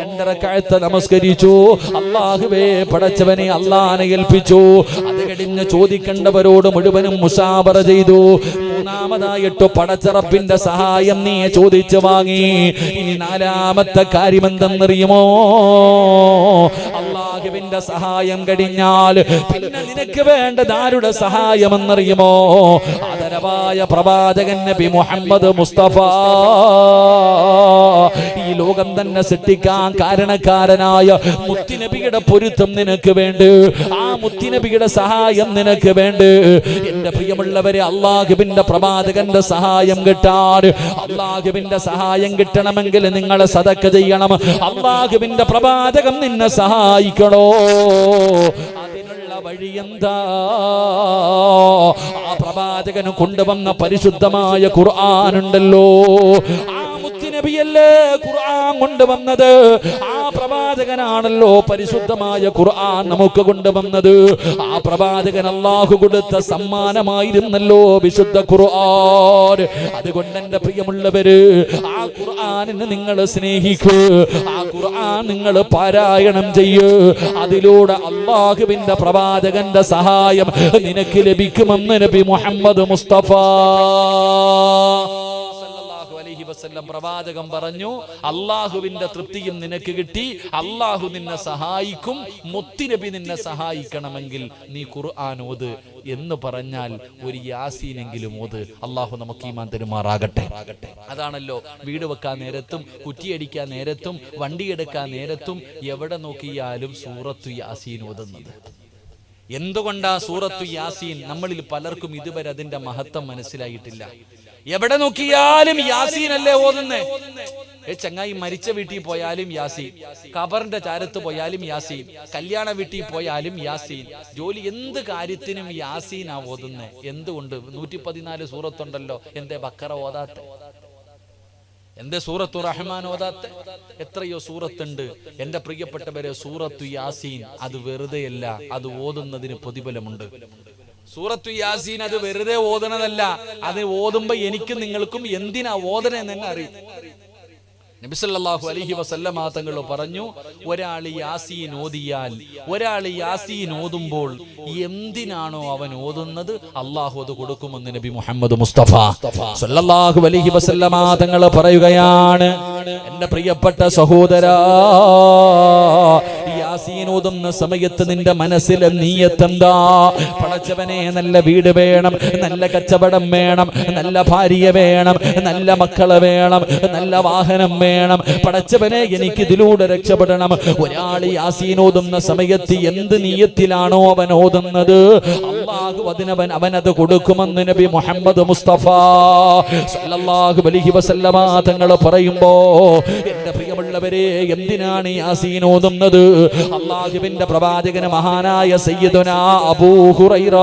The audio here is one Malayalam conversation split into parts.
2 റക്അത്ത് നമസ്കരിച്ചു. അല്ലാഹുവേ പടച്ചവനെ അല്ലാഹനെ ഏൽപ്പിച്ചു. അത് കഴിഞ്ഞ് ചോദിക്കേണ്ടവരോട് മുഴുവനും മുശാവറ ചെയ്തു. മൂന്നാമതായിട്ട് പടച്ചറപ്പിന്റെ സഹായം നീ ചോദിച്ചു വാങ്ങി. ഇനി 4ാമത്തെ കാര്യം എന്തെന്നറിയുമോ? അല്ലാഹുവിന്റെ സഹായം കഴിഞ്ഞാൽ പിന്നെ നിനക്ക് വേണ്ടത് ആരുടെ സഹായമെന്നറിയുമോ? ആദരവായ പ്രവാചകൻ നബി മുഹമ്മദ് മുസ്തഫ. ഈ ലോകം തന്നെ സൃഷ്ടിക്കാൻ കാരണക്കാരനായ മുത്തുനബിയുടെ പൊരുത്തം നിനക്ക് വേണ്ട. ആ മുത്തുനബിയുടെ സഹായം നിനക്ക് വേണ്ട. എന്റെ പ്രിയമുള്ളവരെ, അല്ലാഹുവിന്റെ പ്രവാചകന്റെ സഹായം കിട്ടാൻ, അല്ലാഹുവിന്റെ സഹായം കിട്ടണമെങ്കിൽ നിങ്ങൾ സദഖ ചെയ്യണം. അല്ലാഹുവിന്റെ പ്രവാചകൻ നിന്നെ സഹായിക്കണോ? അതിനുള്ള വഴി എന്താ? ആ പ്രവാചകന് കൊണ്ടുവന്ന പരിശുദ്ധമായ ഖുർആനുണ്ടല്ലോ. നബിയല്ലേ ഖുർആൻ കൊണ്ടുവന്നത്. ആ പ്രവാചകനാണല്ലോ പരിശുദ്ധമായ ഖുർആൻ നമുക്ക് കൊണ്ടുവന്നത്. ആ പ്രവാചകൻ അല്ലാഹു കൊടുത്ത സമ്മാനമായിരുന്നല്ലോ വിശുദ്ധ ഖുർആൻ. അതുകൊണ്ട് എന്റെ പ്രിയമുള്ളവര്, ആ ഖുർആനിനെ നിങ്ങൾ സ്നേഹിക്കൂ. ആ ഖുർആൻ നിങ്ങൾ പാരായണം ചെയ്യൂ. അതിലൂടെ അല്ലാഹുവിന്റെ പ്രവാചകന്റെ സഹായം നിനക്ക് ലഭിക്കുമെന്ന് നബി മുഹമ്മദ് മുസ്തഫ പ്രവാചകം പറഞ്ഞു. അല്ലാഹുവിന്റെ തൃപ്തിയും നിനക്ക് കിട്ടി. അല്ലാഹു നിന്നെ സഹായിക്കും. മുത്തുനബി നിന്നെ സഹായിക്കണമെങ്കിൽ നീ ഖുർആൻ ഓത് എന്ന് പറഞ്ഞാൽ ഒരു യാസീനെങ്കിലും ഓത്. അല്ലാഹു നമുക്ക് ഈമാൻ തരുമാറാകട്ടെ. അതാണല്ലോ വീട് വെക്കാൻ നേരത്തും കുറ്റിയടിക്കാൻ നേരത്തും വണ്ടിയെടുക്കാൻ നേരത്തും എവിടെ നോക്കിയാലും സൂറത്തു യാസീൻ ഓതുന്നത്. എന്തുകൊണ്ടാ സൂറത്തു യാസീൻ? നമ്മളിൽ പലർക്കും ഇതുവരെ അതിന്റെ മഹത്വം മനസ്സിലായിട്ടില്ല. എവിടെ നോക്കിയാലും യാസീൻ അല്ലേ ഓതുന്നേ. ചങ്ങായി മരിച്ച വീട്ടിൽ പോയാലും യാസീൻ, ഖബറിന്റെ ചാരത്ത് പോയാലും യാസീൻ, കല്യാണ വീട്ടിൽ പോയാലും യാസീൻ, ജോലി എന്ത് കാര്യത്തിനും യാസീനാ ഓതുന്നേ. എന്തുകൊണ്ട്? 114 സൂറത്തുണ്ടല്ലോ. എന്തേ ബക്കറ ഓതാത്തെ? എന്തേ സൂറത്തു റഹ്മാൻ ഓതാത്തെ? എത്രയോ സൂറത്തുണ്ട്. എന്റെ പ്രിയപ്പെട്ടവരെ, സൂറത്തു യാസീൻ അത് വെറുതെയല്ല, അത് ഓതുന്നതിന് പ്രതിഫലമുണ്ട്. സൂറത്തു യാസീൻ അത് വെറുതെ ഓതണതല്ല. അത് ഓതുമ്പോ എനിക്കും നിങ്ങൾക്കും എന്തിനാ ഓതണെന്ന് തന്നെ അറിയും. നബി സല്ലല്ലാഹു അലൈഹി വസല്ലമ തങ്ങൾ പറഞ്ഞു, ഒരാൾ യാസീൻ ഓതിയാൽ, ഒരാൾ യാസീൻ ഓതുമ്പോൾ എന്തിനാണോ അവൻ ഓതുന്നത് അല്ലാഹു അത് കൊടുക്കുമെന്ന് നബി മുഹമ്മദ് മുസ്തഫ സല്ലല്ലാഹു അലൈഹി വസല്ലമ തങ്ങൾ പറയുകയാണ്. എന്റെ പ്രിയപ്പെട്ട സഹോദരാ, യാസീൻ ഓതുന്ന സമയത്ത് നിന്റെ മനസ്സിലെ നിയ്യത്ത് എന്താ? പടച്ചവനെ, നല്ല വീട് വേണം, നല്ല കച്ചവടം വേണം, നല്ല ഭാര്യ വേണം, നല്ല മക്കളെ വേണം, നല്ല വാഹനം വേണം. പടച്ചവനെ, എനിക്ക് ഇതിലൂടെ രക്ഷപ്പെടണം. ഒരാൾ യാസീൻ ഓതുന്ന സമയത്ത് എന്ത് നിയ്യത്തിലാണോ അവൻ ഓതുന്നത് അല്ലാഹു അവനത് കൊടുക്കുമെന്ന് നബി മുഹമ്മദ് മുസ്തഫ സല്ലല്ലാഹു അലൈഹി വസല്ലമ തങ്ങൾ പറയുമ്പോ, എന്റെ പ്രിയമുള്ളവരെ, എന്തിനാണ് യാസീൻ ഓതുന്നത്? അല്ലാഹുവിന്റെ പ്രവാചകന് മഹാനായ സയ്യിദുനാ അബൂ ഹുറൈറ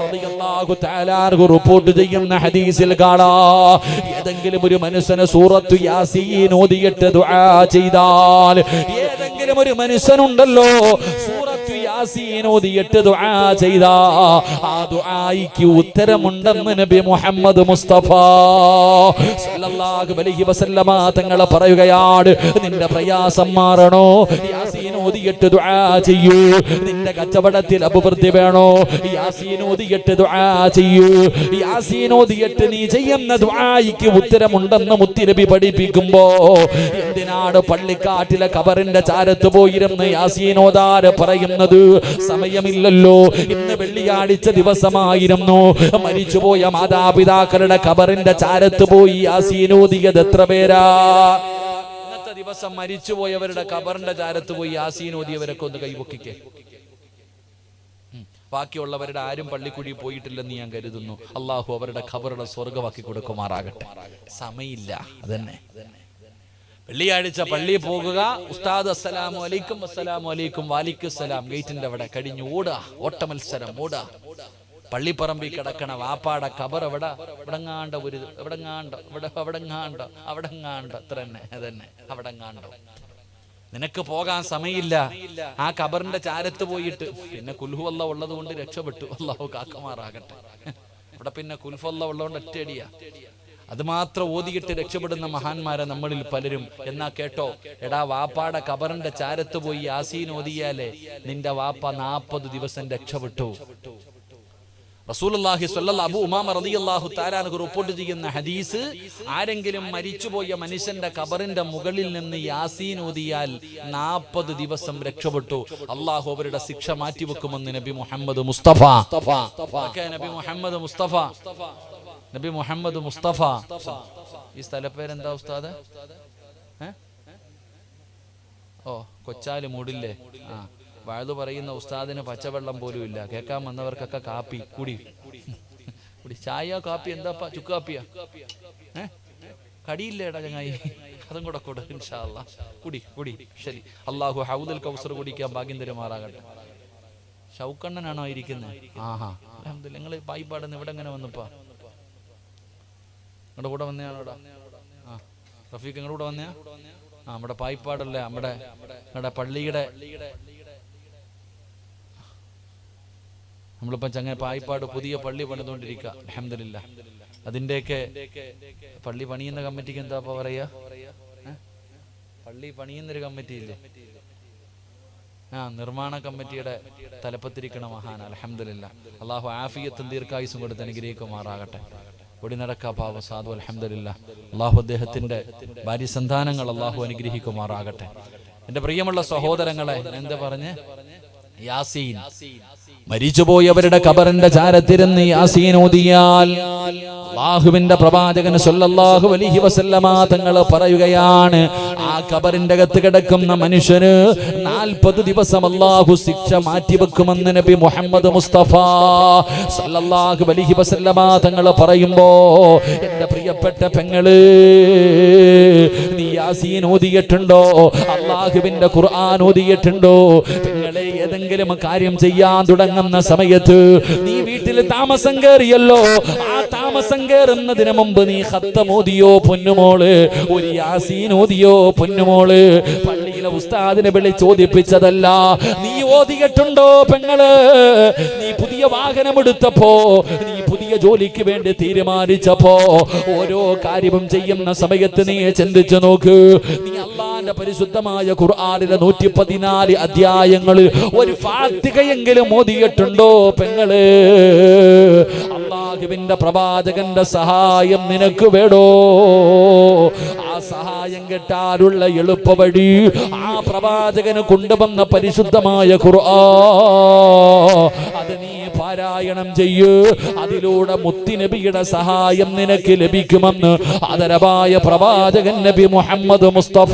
റളിയല്ലാഹു തആല റിപ്പോർട്ട് ചെയ്യുന്ന ഹദീസിൽ കാണാം, ഏതെങ്കിലും ഒരു മനുഷ്യന് സൂറത്തു യാസീൻ ഓതിയിട്ട് ദുആ ചെയ്താൽ, ഏതെങ്കിലും ഒരു മനുഷ്യനുണ്ടല്ലോ സൂറത്തു യാസീൻ ഓതിയിട്ട് ദുആ ചെയ്താ, ആ ദുആയ്ക്ക് ഉത്തരമുണ്ടെന്ന് നബി മുഹമ്മദ് മുസ്തഫ സല്ലല്ലാഹു അലൈഹി വസല്ലമ തങ്ങൾ പറയുകയാണ്. നിന്റെ പ്രയാസം മാറണോ? യാസീൻ ഓതിയിട്ട് ദുആ ചെയ്യൂ. നിന്റെ കച്ചവടത്തിൽ അഭിവൃദ്ധി വേണോ? യാസീൻ ഓതിയിട്ട് ദുആ ചെയ്യൂ. യാസീൻ ഓതിയിട്ട് നീ ചെയ്യുന്ന ദുആയ്ക്ക് ഉത്തരമുണ്ടെന്ന് മുത്തുനബി പഠിപ്പിക്കുമ്പോ, എന്തിനാണ് പള്ളിക്കാട്ടിലെ ഖബറിന്റെ ചാരത്ത് പോയിരുന്ന് യാസീൻ ഓതാൻ പറയുന്നത്? സമയമില്ലല്ലോ. ഇന്ന് വെള്ളിയാഴ്ച ദിവസമായിരുന്നു. മരിച്ചുപോയ മാതാപിതാക്കളുടെ ഖബറിന്റെ ചാരത്ത് പോയി യാസീൻ ഓതിയത് എത്ര പേരാ? ഇന്നത്തെ ദിവസം മരിച്ചുപോയവരുടെ ഖബറിന്റെ ചാരത്ത് പോയി യാസീൻ ഓതിയവരൊക്കെ ഒന്ന് കൈപൊക്കിക്കേ. ബാക്കിയുള്ളവരുടെ ആരും പള്ളിക്കുഴി പോയിട്ടില്ലെന്ന് ഞാൻ കരുതുന്നു. അള്ളാഹു അവരുടെ ഖബറുടെ സ്വർഗ്ഗമാക്കി കൊടുക്കുമാറാകട്ടെ. സമയമില്ല, അതന്നെ. വെള്ളിയാഴ്ച പള്ളിയിൽ പോകുക, ഉസ്താദ് അസ്സലാമു അലൈക്കും, അസ്സലാമു അലൈക്കും, വാലിക്കുസ്സലാം, ഗേറ്റിന്റെ അവിടെ കഴിഞ്ഞ് ഓടുക, ഓട്ടമത്സരം ഓടുക. പള്ളിപ്പറമ്പിൽ കിടക്കണ വാപ്പാടെ ഖബർ എവിടെങ്ങാണ്ട അത്ര തന്നെ, അതന്നെ അവിടെങ്ങാണ്ട. നിനക്ക് പോകാൻ സമയമില്ല. ആ ഖബറിന്റെ ചാരത്ത് പോയിട്ട് പിന്നെ കുൽഹുവല്ല ഉള്ളത് കൊണ്ട് രക്ഷപ്പെട്ടു. അല്ലാഹു കാക്കമാറാകട്ടെ. ഇവിടെ പിന്നെ കുൽഫല്ല ഉള്ളതുകൊണ്ട് ഒറ്റയടിയാ. അത് മാത്രം ഓതിയിട്ട് രക്ഷപ്പെടുന്ന മഹാന്മാരെ നമ്മളിൽ പലരും. എന്നാ കേട്ടോ, എടാ വാപ്പാടെ കബറിന്റെ ചാരത്ത് പോയി യാസീൻ ഓതിയാലേ നിന്റെ വാപ്പ 40 ദിവസം രക്ഷപ്പെട്ടു. റസൂലുള്ളാഹി സ്വല്ലല്ലാഹു അബൂ ഉമാമ റളിയല്ലാഹു തആല അൻഹു റിപ്പോർട്ട് ചെയ്യുന്ന ഹദീസ്, ആരെങ്കിലും മരിച്ചുപോയ മനുഷ്യന്റെ കബറിന്റെ മുകളിൽ നിന്ന് യാസീൻ ഓതിയാൽ 40 ദിവസം രക്ഷപ്പെട്ടു. അള്ളാഹു അവരുടെ ശിക്ഷ മാറ്റിവെക്കുമെന്ന് നബി മുഹമ്മദ് മുസ്തഫ. നബി മുഹമ്മദ് മുസ്തഫ. ഈ സ്ഥലപ്പേരെന്താ ഉസ്താദ്? ഓ, കൊച്ചാല് മൂടില്ലേ? ആ, വഴുതു പറയുന്ന ഉസ്താദിന് പച്ചവെള്ളം പോലും ഇല്ല. കേൾക്കാൻ വന്നവർക്കൊക്കെ കാപ്പി കുടി. ചായ കാപ്പി എന്താ? ചുക്ക് കാപ്പിയാ? കടിയില്ലേടാ ചങ്ങായി? അതും കൂടെ കൊടു ഇൻഷാ അല്ലാഹ്. കുടി. ശരി. അല്ലാഹു ഹൗദുൽ കൗസർ കുടിക്കാൻ ഭാഗ്യം തരുമാറാകട്ടെ. ഷൗക്കണ്ണനാണോ ഇരിക്കുന്നത്? ആഹാ, അൽഹംദുലില്ലാഹ്. നിങ്ങൾ പായിപ്പാടുന്ന് ഇവിടെ എങ്ങനെ വന്നപ്പാ? നിങ്ങളുടെ കൂടെ വന്നയാണോടാ? ആ, റഫീഖ് നിങ്ങളുടെ കൂടെ വന്നയാ? ആ, നമ്മുടെ പായിപ്പാടല്ലേ, നമ്മുടെ പള്ളിയുടെ നമ്മളിപ്പം പായിപ്പാട് പുതിയ പള്ളി പണിതുകൊണ്ടിരിക്കുക. അൽഹംദുലില്ലാഹ്. അതിൻ്റെയൊക്കെ പള്ളി പണിയുന്ന കമ്മിറ്റിക്ക് എന്താ പറയാ? പള്ളി പണിയുന്നൊരു കമ്മിറ്റി ഇല്ലേ? നിർമ്മാണ കമ്മിറ്റിയുടെ തലപ്പത്തിരിക്കണ മഹാൻ. അൽഹംദുലില്ലാഹ്. അള്ളാഹു ആഫിയത്തും ദീർഘായുസ്സും കൊടുത്ത് അനുഗ്രഹിക്കുമാറാകട്ടെ. ഒടി നടക്കാ പാവ സാധു. അൽഹംദുലില്ലാഹ്. അള്ളാഹു അദ്ദേഹത്തിന്റെ ഭാര്യ സന്താനങ്ങൾ അള്ളാഹു അനുഗ്രഹിക്കുമാറാകട്ടെ. എന്റെ പ്രിയമുള്ള സഹോദരങ്ങളെ, എന്താ പറഞ്ഞ്? യാസീൻ. മരിച്ചുപോയവരുടെ ഖബറിന്റെ ചാരത്തിരുന്ന് യാസീൻ ഓതിയാൽ അല്ലാഹുവിന്റെ പ്രവാചകൻ സല്ലല്ലാഹു അലൈഹി വസല്ലമ തങ്ങൾ പറയുകയാണ്, ആ ഖബറിന്റെ അകത്ത് കിടക്കുന്ന മനുഷ്യന് 40 ദിവസം അല്ലാഹു ശിക്ഷ മാറ്റിവെക്കുമെന്ന് നബി മുഹമ്മദ് മുസ്തഫ സല്ലല്ലാഹു അലൈഹി വസല്ലമ തങ്ങൾ പറയുമ്പോ, എന്റെ പ്രിയപ്പെട്ട പെങ്ങള്, നീ യാസീൻ ഓതിയിട്ടുണ്ടോ? അല്ലാഹുവിന്റെ ഖുർആൻ ഓതിയിട്ടുണ്ടോ? പെങ്ങളെ, ഏതെങ്കിലും കാര്യം ചെയ്യാൻ തുടങ്ങുന്ന സമയത്ത് നീ വീട്ടിൽ താമസം കയറിയല്ലോ, ആ താമസം കയറുന്നതിന് മുമ്പ് നീ ഖത്തം ഓതിയോ പൊന്നുമോള്? ഒരു യാസീൻ ഓതിയോ പൊന്നുമോള്? പള്ളിയിലെ ഉസ്താദിനെ വിളിച്ച് ചോദിപ്പിച്ചതല്ല. നീ ഓതിയിട്ടുണ്ടോ പെങ്ങള്? നീ പുതിയ വാഹനം എടുത്തപ്പോ, നീ പുതിയ ജോലിക്ക് വേണ്ടി തീരുമാനിച്ചപ്പോ, ഓരോ കാര്യവും ചെയ്യുന്ന സമയത്ത് നീ ചിന്തിച്ചു നോക്ക്. നീ അല്ലാഹുവിന്റെ പരിശുദ്ധമായ ഖുർആനിലെ 114 അധ്യായങ്ങൾ ഒരു ഫാത്തിഹയെങ്കിലും ഓതിയിട്ടുണ്ടോ പെങ്ങള്? അല്ലാഹുവിന്റെ പ്രവാചകന്റെ സഹായം നിനക്ക് വേണോ? ആ സഹായം കിട്ടാനുള്ള എളുപ്പവഴി ആ പ്രവാചകന് കൊണ്ടുവന്ന പരിശുദ്ധമായ ഖുർആൻ, അത് നീ പാരായണം ചെയ്യൂ. അതിലൂടെ മുത്തുനബിയുടെ സഹായം നിനക്ക് ലഭിക്കുമെന്ന് ആദരവായ പ്രവാചകൻ നബി മുഹമ്മദ് മുസ്തഫ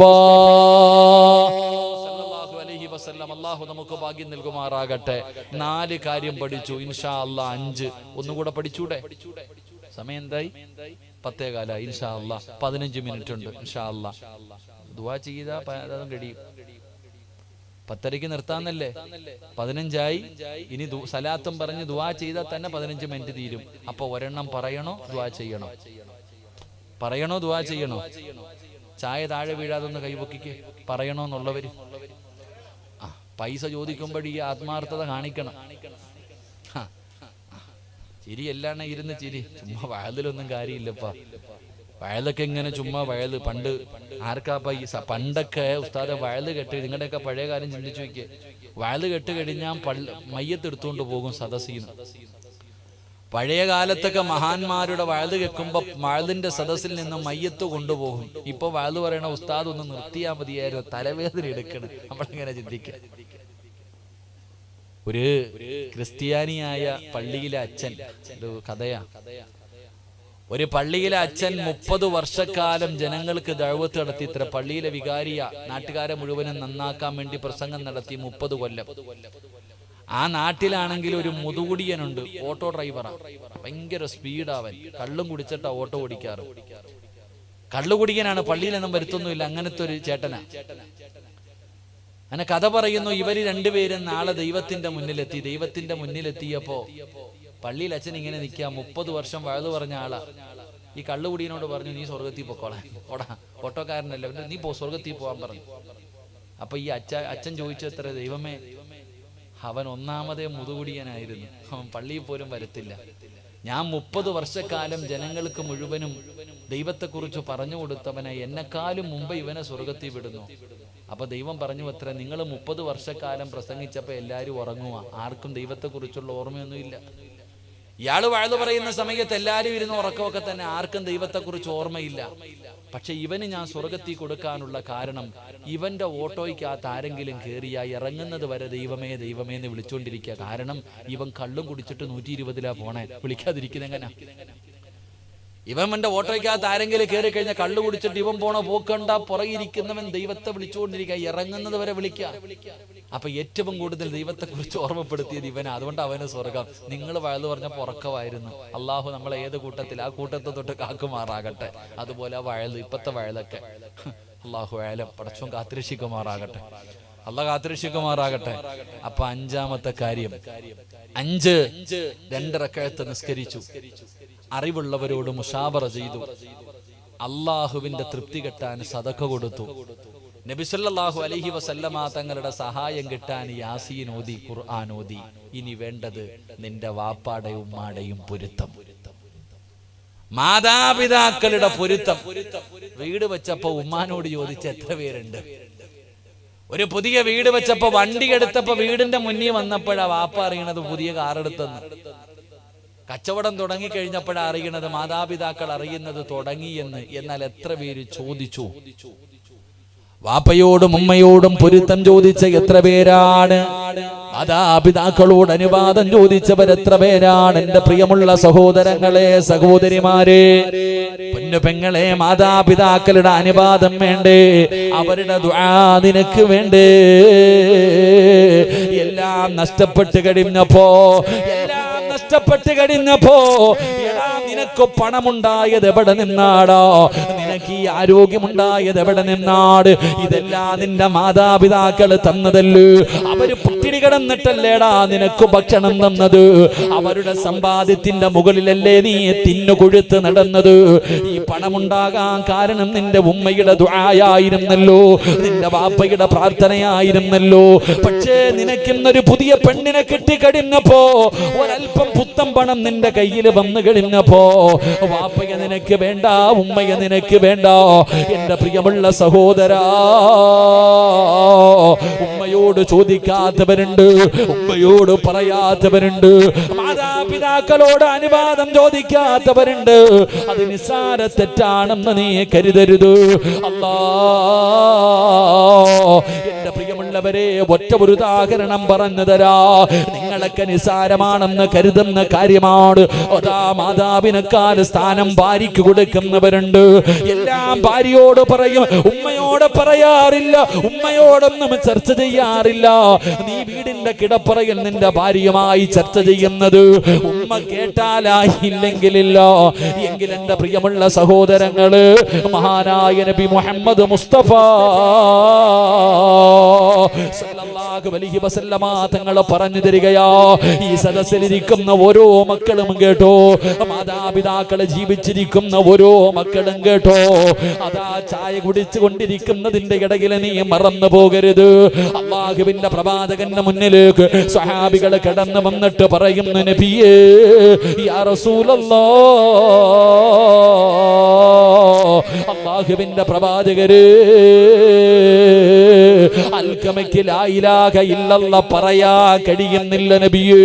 സല്ലല്ലാഹു അലൈഹി വസല്ലം. അല്ലാഹു നമുക്ക് ഭാഗ്യം നൽകുമാറാകട്ടെ. 4 കാര്യം പഠിച്ചു. ഇൻഷാ അല്ലാഹ് 5 ഒന്നുകൂടെ പഠിച്ചൂടെ? സമയം എന്തായി? 10:15. ഇൻഷാ അല്ലാഹ് 15 മിനിറ്റ് ഉണ്ട്. ഇൻഷാ അല്ലാഹ് ദുആ ചെയ്താ അതും കഴിയും. 10:30 നിർത്താന്നല്ലേ? 15 ഇനി സലാത്തും പറഞ്ഞ് ദുആ ചെയ്താൽ തന്നെ 15 മിനിറ്റ് തീരും. അപ്പൊ ഒരെണ്ണം പറയണോ ദുആ ചെയ്യണോ? പറയണോ ദുആ ചെയ്യണോ? ചായ താഴെ വീഴാതൊന്ന് കൈപൊക്കിക്ക്. പറയണോന്നുള്ളവര് പൈസ ചോദിക്കുമ്പോൾ ഈ ആത്മാർത്ഥത കാണിക്കണം. ചിരി എല്ലാണ ഇരുന്ന് ചിരി. ചുമ്മാ വയലിലൊന്നും കാര്യമില്ലപ്പാ. വയലൊക്കെ ഇങ്ങനെ ചുമ്മാ വയല്. പണ്ട് ആർക്കാ പൈസ? പണ്ടൊക്കെ ഉസ്താദെ വയല് കെട്ട്, നിങ്ങളുടെയൊക്കെ പഴയ കാര്യം ചിന്തിച്ചു നോക്കിയേ. വയല് കെട്ട് കഴിഞ്ഞാൽ മയ്യത്തെടുത്തുകൊണ്ട് പോകും സദസ്സിന്ന്. പഴയ കാലത്തൊക്കെ മഹാന്മാരുടെ വയല് കേൾക്കുമ്പോ വയലിന്റെ സദസ്സിൽ നിന്ന് മയ്യത്ത് കൊണ്ടുപോകും. ഇപ്പൊ വയല് പറയണ ഉസ്താദ് ഒന്ന് നിർത്തിയാ മതിയായിരുന്നു, തലവേദന എടുക്കണം. നമ്മളിങ്ങനെ ചിന്തിക്കുക. ഒരു ക്രിസ്ത്യാനിയായ പള്ളിയിലെ അച്ഛൻ, ഒരു കഥയാ. ഒരു പള്ളിയിലെ അച്ഛൻ 30 വർഷക്കാലം ജനങ്ങൾക്ക് ദഅവത്ത് നടത്തി. ഇത്ര പള്ളിയിലെ വികാരിയ നാട്ടുകാരെ മുഴുവനും നന്നാക്കാൻ വേണ്ടി പ്രസംഗം നടത്തി 30 കൊല്ലം. ആ നാട്ടിലാണെങ്കിൽ ഒരു മുതുകുടിയനുണ്ട്, ഓട്ടോ ഡ്രൈവറാ. ഭയങ്കര സ്പീഡാവൻ. കള്ളും കുടിച്ചിട്ടാ ഓട്ടോ ഓടിക്കാറ്. കള്ളുകുടിയനാണ്, പള്ളിയിലൊന്നും വരുത്തൊന്നുമില്ല. അങ്ങനത്തെ ഒരു ചേട്ടനാ. അങ്ങനെ കഥ പറയുന്നു, ഇവര് രണ്ടുപേരും നാളെ ദൈവത്തിന്റെ മുന്നിലെത്തി. ദൈവത്തിന്റെ മുന്നിലെത്തിയപ്പോ പള്ളിയിൽ അച്ഛൻ ഇങ്ങനെ നിൽക്കുക. 30 വർഷം വഴുതു പറഞ്ഞ ആളാ. ഈ കള്ളുകുടിയനോട് പറഞ്ഞു, നീ സ്വർഗത്തിൽ പൊക്കോളാൻ. ഓട്ടോക്കാരനല്ല, നീ സ്വർഗത്തിൽ പോകാൻ പറഞ്ഞു. അപ്പൊ ഈ അച്ഛൻ ചോദിച്ചത്ര, ദൈവമേ, അവൻ ഒന്നാമതേ മുതുകുടിയനായിരുന്നു, അവൻ പള്ളിയിൽ പോലും വരത്തില്ല. ഞാൻ 30 വർഷക്കാലം ജനങ്ങൾക്ക് മുഴുവനും ദൈവത്തെക്കുറിച്ച് പറഞ്ഞു കൊടുത്തവനെ എന്നെക്കാളും മുമ്പ് ഇവനെ സ്വർഗത്തിൽ വിടുന്നു. അപ്പൊ ദൈവം പറഞ്ഞു അത്ര, നിങ്ങൾ 30 വർഷക്കാലം പ്രസംഗിച്ചപ്പോൾ എല്ലാവരും ഉറങ്ങുക, ആർക്കും ദൈവത്തെക്കുറിച്ചുള്ള ഓർമ്മയൊന്നുമില്ല. ഇയാള് വഴുതു പറയുന്ന സമയത്ത് എല്ലാവരും ഇരുന്ന് ഉറക്കമൊക്കെ തന്നെ, ആർക്കും ദൈവത്തെക്കുറിച്ച് ഓർമ്മയില്ല. പക്ഷെ ഇവന് ഞാൻ സ്വർഗത്തിൽ കൊടുക്കാനുള്ള കാരണം, ഇവന്റെ ഓട്ടോയ്ക്കകത്ത് ആരെങ്കിലും കയറിയാ ഇറങ്ങുന്നത് വരെ ദൈവമേ ദൈവമേ എന്ന് വിളിച്ചുകൊണ്ടിരിക്കുക. കാരണം ഇവൻ കള്ളും കുടിച്ചിട്ട് 120 പോണേ, വിളിക്കാതിരിക്കുന്ന എങ്ങനെ? ഇവന്റെ ഓട്ടോയ്ക്കകത്ത് ആരെങ്കിലും കയറി കഴിഞ്ഞാൽ കള്ളു കുടിച്ചിട്ട് ഇവൻ പോണ പോക്കണ്ട, പുറകിരിക്കുന്നവൻ ദൈവത്തെ വിളിച്ചുകൊണ്ടിരിക്കുക, ഇറങ്ങുന്നത് വരെ വിളിക്കുക. അപ്പൊ ഏറ്റവും കൂടുതൽ ദൈവത്തെ കുറിച്ച് ഓർമ്മപ്പെടുത്തിയത് ഇവനാ. അതുകൊണ്ട് അവന് സ്വർഗം. നിങ്ങൾ വഴുതു പറഞ്ഞപ്പോൾ ഉറക്കമായിരുന്നു. അള്ളാഹു നമ്മളെ ഏത് കൂട്ടത്തിൽ, ആ കൂട്ടത്തെ തൊട്ട് കാക്കുമാറാകട്ടെ. അതുപോലെ ആ വഴുത്, ഇപ്പത്തെ വഴുതൊക്കെ അള്ളാഹു ആയാലും പടച്ചോൻ കാത്തിരക്ഷിക്കുമാറാകട്ടെ, അള്ളാഹ് കാത്തിരക്ഷിക്കുമാറാകട്ടെ. അപ്പൊ 5ാമത്തെ കാര്യം, 2 റക്അത്ത് നിസ്കരിച്ചു, അറിവുള്ളവരോട് മുശാവറ ചെയ്തു, അള്ളാഹുവിന്റെ തൃപ്തി കിട്ടാൻ സദഖ കൊടുത്തു, നബി സല്ലല്ലാഹു അലൈഹി വസല്ലമ തങ്ങളുടെ സഹായം കിട്ടാൻ യാസീൻ ഓതി, ഖുർആൻ ഓതി. ഇനി വേണ്ടത് നിന്റെ വാപ്പാടെയും ഉമ്മാടെയും പൊരുത്തം, മാതാപിതാക്കളുടെ പൊരുത്തം. വീട് വെച്ചപ്പോ ഉമ്മാനോട് ചോദിച്ച എത്ര പേരുണ്ട്? ഒരു പുതിയ വീട് വെച്ചപ്പോ, വണ്ടി എടുത്തപ്പോ വീടിന്റെ മുന്നിൽ വന്നപ്പോഴാ വാപ്പ അറിയണത് പുതിയ കാർ എടുത്തെന്ന്. കച്ചവടം തുടങ്ങിക്കഴിഞ്ഞപ്പോഴാ അറിയണത്, മാതാപിതാക്കൾ അറിയുന്നത് തുടങ്ങിയെന്ന്. എന്നാൽ എത്ര പേര് ചോദിച്ചു? വാപ്പയോടും ഉമ്മയോടും പൊരുത്തം ചോദിച്ച എത്ര പേരാണ്? മാതാപിതാക്കളോട് അനുവാദം ചോദിച്ചവർ എത്ര പേരാണ്? എന്റെ പ്രിയമുള്ള സഹോദരങ്ങളെ, സഹോദരിമാരെ, പൊന്നു പെങ്ങളെ, മാതാപിതാക്കളുടെ അനുവാദം വേണ്ടേ? അവരുടെ ദുആ നിനക്ക് വേണ്ടേ? എല്ലാം നഷ്ടപ്പെട്ട് കഴിഞ്ഞപ്പോ, എടാ നിനക്ക് പണമുണ്ടായത് എവിടെ നിന്നാടോ? നിനക്ക് ഈ ആരോഗ്യമുണ്ടായത് എവിടെ നിന്നാട്? ഇതെല്ലാം നിന്റെ മാതാപിതാക്കൾ തന്നതല്ലേ. അവര് പട്ടിണി കിടന്നിട്ടല്ലേടാ നിനക്ക് ഭക്ഷണം തന്നത്. അവരുടെ സമ്പാദ്യത്തിന്റെ മുകളിലല്ലേ നീ തിന്നുകൊഴുത്ത് നടന്നത്. ഈ പണമുണ്ടാകാൻ കാരണം നിന്റെ ഉമ്മയുടെ ദുആയായിരുന്നല്ലോ, നിന്റെ വാപ്പയുടെ പ്രാർത്ഥനയായിരുന്നല്ലോ. പക്ഷേ നിനക്കിന്നൊരു പുതിയ പെണ്ണിനെ കിട്ടിക്കഴിഞ്ഞപ്പോ, ഒരൽപ്പം പുത്തം പണം നിന്റെ കയ്യിൽ വന്നു കഴിഞ്ഞപ്പോ, വാപ്പയെ നിനക്ക് വേണ്ട, ഉമ്മയെ നിനക്ക് വേണ്ട. എന്റെ പ്രിയമുള്ള സഹോദരാ, ഉമ്മയോട് ചോദിക്കാത്തവരുണ്ട്, ഉമ്മയോട് പറയാത്തവരുണ്ട്, മാതാപിതാക്കളോട് അനുവാദം ചോദിക്കാത്തവരുണ്ട്. അത് നിസ്സാര തെറ്റാണെന്ന് നീ കരുതരുത്. അല്ലാ, എന്റെ പ്രിയമുള്ളവരെ, ഒറ്റ ഒരു ഉദാഹരണം പറഞ്ഞു തരാ. നിങ്ങളൊക്കെ നിസ്സാരമാണെന്ന് കരുതുന്ന കാര്യമാണ്. അതാ മാതാപിതാക്കൾ സ്ഥാനം ഭാര്യയ്ക്ക് കൊടുക്കുന്നവരുണ്ട്. എല്ലാം ഭാര്യയോട് പറയും, ഉമ്മയോട് പറയാറില്ല, ഉമ്മയോടൊന്നും ചർച്ച ചെയ്യാറില്ല. നീ വീടിന്റെ കിടപ്പറയിൽ നിന്റെ ഭാര്യയുമായി ചർച്ച ചെയ്യുന്നത് ഉമ്മ കേട്ടാലായില്ലെങ്കിലില്ല. എങ്കിൽ എന്റെ പ്രിയമുള്ള സഹോദരങ്ങള്, മഹാനായ നബി മുഹമ്മദ് മുസ്തഫ സല്ലല്ലാഹു അലൈഹി വസല്ലമ തങ്ങൾ പറഞ്ഞു തരികയാ. ഈ സദസ്സിലിരിക്കുന്ന ഓരോ മക്കളും കേട്ടോ, മാതാപിതാക്കളെ ജീവിച്ചിരിക്കുന്ന ഓരോ മക്കളും കേട്ടോ. അതാ ചായ കുടിച്ചു കൊണ്ടിരിക്കുന്നതിന്റെ ഇടയിൽ നീ മറന്നു പോകരുത്. അല്ലാഹുവിന്റെ പ്രവാചകന്റെ മുന്നിലേക്ക് സ്വഹാബികൾ കടന്നു വന്നിട്ട് പറയുന്നു, നബിയേ യാ റസൂലല്ലാഹ്, അല്ലാഹുവിന്റെ പ്രവാചകരേ, അൽകമയ്ക്ക് ലാ ഇലാഹ ഇല്ലല്ലാഹ് പറയാ കഴിയുന്നില്ല നബിയേ.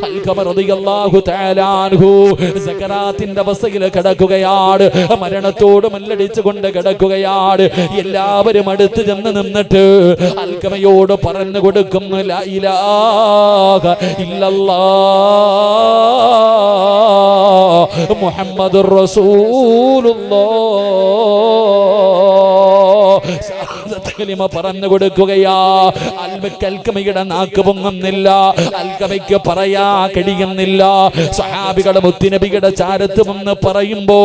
അൽകമ റളിയല്ലാഹു തആല അൻഹു സകറാത്തിന്റെ അവസ്ഥയിൽ കിടക്കുകയാണ്, മരണത്തോട് മല്ലടിച്ചുകൊണ്ട് കിടക്കുകയാണ്. എല്ലാവരും അടുത്ത് ചെന്ന് നിന്നിട്ട് അൽകമയോട് പറഞ്ഞു കൊടുക്കുന്നു, ലാ ഇലാഹ ഇല്ലല്ലാഹ് മുഹമ്മദുർ റസൂലുള്ളാഹ് കലിമ പറഞ്ഞു കൊടുക്കുകയാ. അൽകമയുടെ നാക്ക് പൊങ്ങുന്നില്ല, അൽകമയ്ക്ക് പറയാ കഴിയുന്നില്ല. സഹാബികളുടെ മുത്തുനബിയുടെ ചാരത്ത് വന്ന് പറയുമ്പോ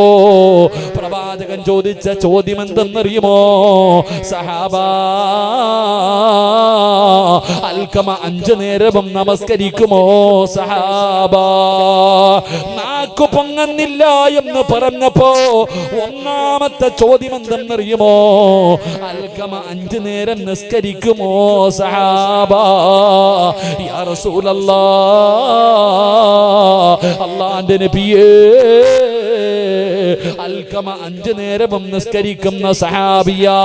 പ്രവാചകൻ ചോദിച്ച ചോദ്യം എന്തെന്നറിയുമോ? സഹാബാ, അൽകമ 5 നേരവും നമസ്കരിക്കുമോ? സഹാബാ, നാക്ക് പൊങ്ങുന്നില്ല എന്ന് പറഞ്ഞപ്പോ ഒന്നാമത്തെ ചോദ്യം എന്തെന്നറിയുമോ? അൽകമ 5 നേരം നിസ്കരിക്കുമോ? സഹാബാ, യാ റസൂലല്ലാഹ്, അല്ലാഹുവിന്റെ നബിയേ, അൽക്കമ 5 നേരവും നിസ്കരിക്കുന്ന സഹാബിയാ.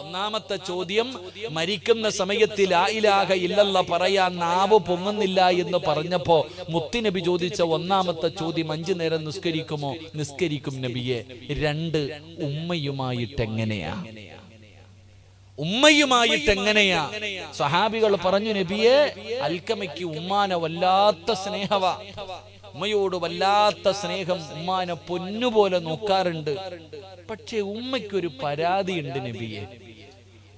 ഒന്നാമത്തെ ചോദ്യം, മരിക്കുന്ന സമയത്ത് ലാ ഇലാഹ ഇല്ലല്ലാഹ് പറയാൻ നാവ് പൊങ്ങുന്നില്ല എന്ന് പറഞ്ഞപ്പോ മുത്തുനബി ചോദിച്ച ഒന്നാമത്തെ ചോദ്യം, 5 നേരം നിസ്കരിക്കുമോ? നിസ്കരിക്കും നബിയെ. 2, ഉമ്മയുമായിട്ടെങ്ങനെയാ? ഉമ്മയുമായിട്ടെങ്ങനെയാ? സഹാബികൾ പറഞ്ഞു, നബിയെ, അൽക്കമയ്ക്ക് ഉമ്മാനെ വല്ലാത്ത സ്നേഹവാ, ഉമ്മയോട് വല്ലാത്ത സ്നേഹം, ഉമ്മാനെ പൊന്നുപോലെ നോക്കാറുണ്ട്. പക്ഷെ ഉമ്മയ്ക്കൊരു പരാതിയുണ്ട് നബിയെ.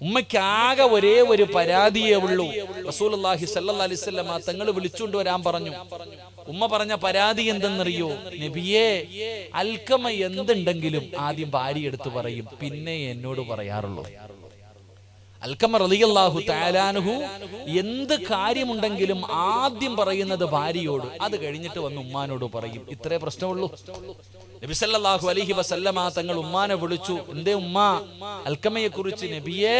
ഉമ്മയ്ക്ക് ആകെ ഒരേ ഒരു പരാതിയേ ഉള്ളൂ. റസൂലുള്ളാഹി സ്വല്ലല്ലാഹി അലൈഹി വസല്ലം തങ്ങൾ വിളിച്ചുകൊണ്ട് വരാൻ പറഞ്ഞു. ഉമ്മ പറഞ്ഞ പരാതി എന്തെന്നറിയോ? നബിയെ, അൽക്കമ എന്തുണ്ടെങ്കിലും ആദ്യം ഭാര്യ എടുത്ത് പറയും, പിന്നെ എന്നോട് പറയാറുള്ളൂ. അൽക്കമ റളിയല്ലാഹു തആല അൻഹു എന്ത് കാര്യമുണ്ടെങ്കിലും ആദ്യം പറയുന്നത് ഭാര്യയോട്, അത് കഴിഞ്ഞിട്ട് വന്ന് ഉമ്മാനോട് പറയും. ഇത്രേ പ്രശ്നമുള്ളൂ. നബി സല്ലല്ലാഹു അലൈഹി വസല്ലമ തങ്ങൾ ഉമ്മാനെ വിളിച്ചു. എന്തേ ഉമ്മ? അൽക്കമയെ കുറിച്ച്. നബിയെ,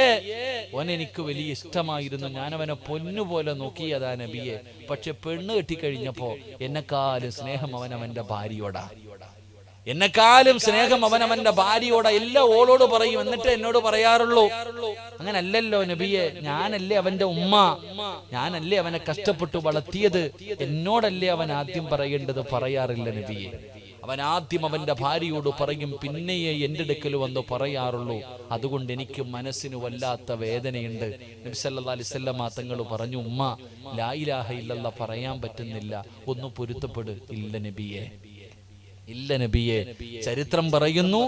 ഓൻ എനിക്ക് വലിയ ഇഷ്ടമായിരുന്നു, ഞാൻ അവനെ പൊന്നുപോലെ നോക്കിയതാ നബിയെ. പക്ഷെ പെണ്ണ് കെട്ടിക്കഴിഞ്ഞപ്പോ എന്നെക്കാളും സ്നേഹം അവനവന്റെ ഭാര്യയോടാ. എന്നെക്കാളും സ്നേഹം അവനവന്റെ ഭാര്യയോടാ. എല്ലാം ഓളോട് പറയും, എന്നിട്ട് എന്നോട് പറയാറുള്ളൂ. അങ്ങനല്ലല്ലോ നബിയെ, ഞാനല്ലേ അവന്റെ ഉമ്മ, ഞാനല്ലേ അവനെ കഷ്ടപ്പെട്ടു വളർത്തിയത്, എന്നോടല്ലേ അവൻ ആദ്യം പറയേണ്ടത്? പറയാറില്ല നബിയെ. അവൻ ആദ്യം അവന്റെ ഭാര്യയോട് പറയും, പിന്നെയേ എന്റെ അടുക്കൽ വന്ന് പറയാറുള്ളൂ. അതുകൊണ്ട് എനിക്ക് മനസ്സിന് വല്ലാത്ത വേദനയുണ്ട്. നബി സല്ലല്ലാഹു അലൈഹി വസല്ലം തങ്ങൾ പറഞ്ഞു, ഉമ്മ ലാ ഇലാഹ ഇല്ലല്ലാഹ് പറയാൻ പറ്റുന്നില്ല, ഒന്ന് പൊരുത്തപ്പെട്. ഇല്ല നബിയെ, ഇല്ല നബിയെ. ചരിത്രം പറയുന്നു,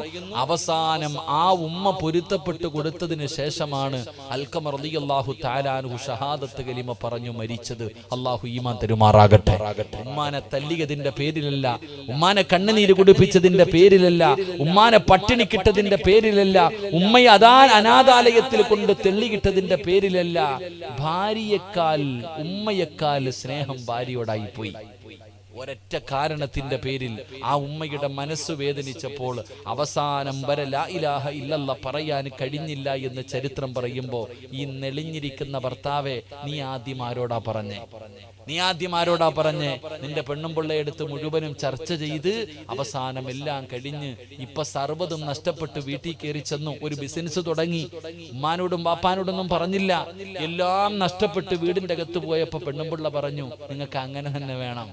അവസാനം ആ ഉമ്മ പൊരുത്തപ്പെട്ടു കൊടുത്തതിന് ശേഷമാണ് അൽക്കമ റളിയല്ലാഹു തആല അൻഹു ഷഹാദത്ത് കലിമ പറഞ്ഞു മരിച്ചത്. അല്ലാഹു ഈമാൻ തരുമാറാകട്ടെ. ഉമ്മാനെ തല്ലിയതിന്റെ പേരിലല്ല, ഉമ്മാനെ കണ്ണുനീര് കുടിപ്പിച്ചതിന്റെ പേരിലല്ല, ഉമ്മാനെ പട്ടിണി കിട്ടതിന്റെ പേരിലല്ല, ഉമ്മയെ അനാഥാലയത്തിൽ കൊണ്ട് തെള്ളിക്കിട്ടതിന്റെ പേരിലല്ല, ഭാര്യയേക്കാൾ ഉമ്മയേക്കാൾ സ്നേഹം ഭാര്യയോടായി പോയി. ഒരൊറ്റ കാരണത്തിന്റെ പേരിൽ ആ ഉമ്മയുടെ മനസ്സ് വേദനിച്ചപ്പോൾ അവസാനം വരെ ലാ ഇലാഹ ഇല്ലല്ലാഹ് പറയാൻ കഴിഞ്ഞില്ല എന്ന് ചരിത്രം പറയുമ്പോ, ഈ നെളിഞ്ഞിരിക്കുന്ന ഭർത്താവെ, നീ ആദ്യം ആരോടാ പറഞ്ഞേ? നീ ആദ്യം ആരോടാ പറഞ്ഞേ? നിന്റെ പെണ്ണും പിള്ളയെടുത്ത് മുഴുവനും ചർച്ച ചെയ്ത് അവസാനം എല്ലാം കഴിഞ്ഞ് ഇപ്പൊ സർവ്വതും നഷ്ടപ്പെട്ട് വീട്ടിൽ കയറി ചെന്നു, ഒരു ബിസിനസ് തുടങ്ങി. ഉമ്മാനോടും വാപ്പാനോടൊന്നും പറഞ്ഞില്ല, എല്ലാം നഷ്ടപ്പെട്ട് വീടിന്റെ അകത്ത് പോയപ്പോ പെണ്ണും പിള്ള പറഞ്ഞു, നിങ്ങൾക്ക് അങ്ങനെ തന്നെ വേണം.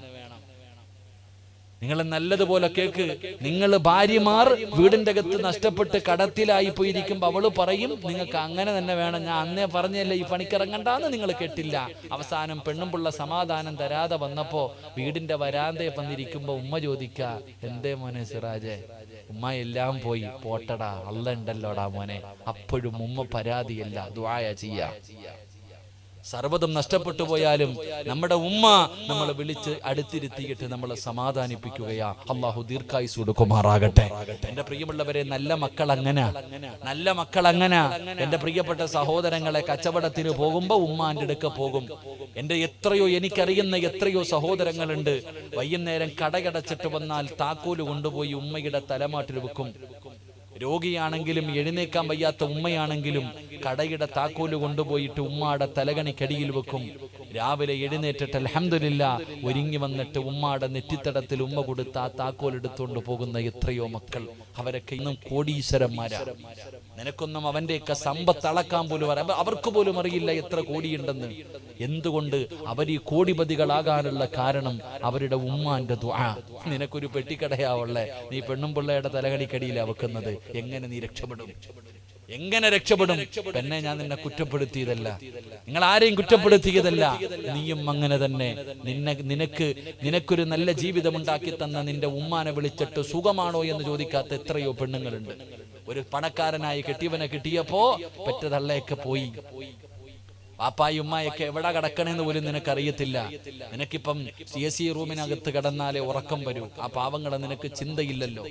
നിങ്ങൾ നല്ലതുപോലെ കേക്ക്. നിങ്ങൾ ഭാര്യമാർ വീടിന്റെ അകത്ത് നഷ്ടപ്പെട്ട് കടത്തിലായി പോയിരിക്കുമ്പോ അവള് പറയും, നിങ്ങൾക്ക് അങ്ങനെ തന്നെ വേണം. ഞാൻ അന്നേ പറഞ്ഞല്ലേ ഈ പണിക്കിറങ്ങണ്ടാന്ന്, നിങ്ങൾ കേട്ടില്ല. അവസാനം പെണ്ണും പിള്ള സമാധാനം തരാതെ വന്നപ്പോ വീടിന്റെ വരാന്തയെ വന്നിരിക്കുമ്പോ ഉമ്മ ചോദിക്ക, എന്തേ മോനെ സിറാജെ, ഉമ്മ എല്ലാം പോയി, പോട്ടടാ, അല്ല ഉണ്ടല്ലോടാ മോനെ. അപ്പോഴും ഉമ്മ പരാതിയല്ല, ദുആയ ചെയ്യാ. സർവ്വതും നഷ്ടപ്പെട്ടു പോയാലും നമ്മുടെ ഉമ്മ നമ്മളെ വിളിച്ച് അടുത്തിരുത്തിയിട്ട് നമ്മളെ സമാധാനിപ്പിക്കുകയാ. അള്ളാഹു ദീർഘായുസ്സ് കൊടുക്കുമാറാകട്ടെ. എന്റെ പ്രിയമുള്ളവരെ, നല്ല മക്കൾ അങ്ങനെ, നല്ല മക്കൾ അങ്ങനെ. എന്റെ പ്രിയപ്പെട്ട സഹോദരങ്ങളെ, കച്ചവടത്തിന് പോകുമ്പോ ഉമ്മാന്റെ അടുക്ക പോകും. എന്റെ എനിക്കറിയുന്ന എത്രയോ സഹോദരങ്ങളുണ്ട്, വൈകുന്നേരം കടയടച്ചിട്ട് വന്നാൽ താക്കോല് കൊണ്ടുപോയി ഉമ്മയുടെ തലമാട്ടിൽ വെക്കും. രോഗിയാണെങ്കിലും എഴുന്നേക്കാൻ വയ്യാത്ത ഉമ്മയാണെങ്കിലും കടയുടെ താക്കോല് കൊണ്ടുപോയിട്ട് ഉമ്മാടെ തലകണിക്കടിയിൽ വെക്കും. രാവിലെ എഴുന്നേറ്റിട്ട് അൽഹംദുലില്ലാഹ് ഒരുങ്ങി വന്നിട്ട് ഉമ്മാടെ നെറ്റിത്തടത്തിൽ ഉമ്മ കൊടുത്ത് ആ താക്കോൽ എടുത്തുകൊണ്ട് പോകുന്ന എത്രയോ മക്കൾ. അവരൊക്കെ ഇന്നും കോടീശ്വരന്മാരാ. നിനക്കൊന്നും അവന്റെയൊക്കെ സമ്പത്ത് അളക്കാൻ പോലും അവർക്ക് പോലും അറിയില്ല എത്ര കോടിയുണ്ടെന്ന്. എന്തുകൊണ്ട് അവർ ഈ കോടിപതികളാകാനുള്ള കാരണം അവരുടെ ഉമ്മാന്റെ ദുആ. നിനക്കൊരു പെട്ടിക്കടയാവുള്ളേ, നീ പെണ്ണും പിള്ളയുടെ തലകണിക്കടിയിലാ വെക്കുന്നത്. എങ്ങനെ നീ രക്ഷപ്പെടും? എങ്ങനെ രക്ഷപ്പെടും? പെണ്ണെ, ഞാൻ നിന്നെ കുറ്റപ്പെടുത്തിയതല്ല, നിങ്ങൾ ആരെയും കുറ്റപ്പെടുത്തിയതല്ല. നീയും അങ്ങനെ തന്നെ. നിനക്കൊരു നല്ല ജീവിതം ഉണ്ടാക്കി തന്ന നിന്റെ ഉമ്മാനെ വിളിച്ചിട്ട് സുഖമാണോ എന്ന് ചോദിക്കാത്ത എത്രയോ പെണ്ണുങ്ങളുണ്ട്. ഒരു പണക്കാരനായി കെട്ടിയവനെ കിട്ടിയപ്പോ പെറ്റ തള്ളയൊക്കെ പോയി. പാപ്പായി ഉമ്മായൊക്കെ എവിടെ കിടക്കണെന്ന് പോലും നിനക്കറിയത്തില്ല. നിനക്കിപ്പം CSC റൂമിനകത്ത് കിടന്നാലേ ഉറക്കം വരൂ. ആ പാവങ്ങളെ നിനക്ക് ചിന്തയില്ലല്ലോ.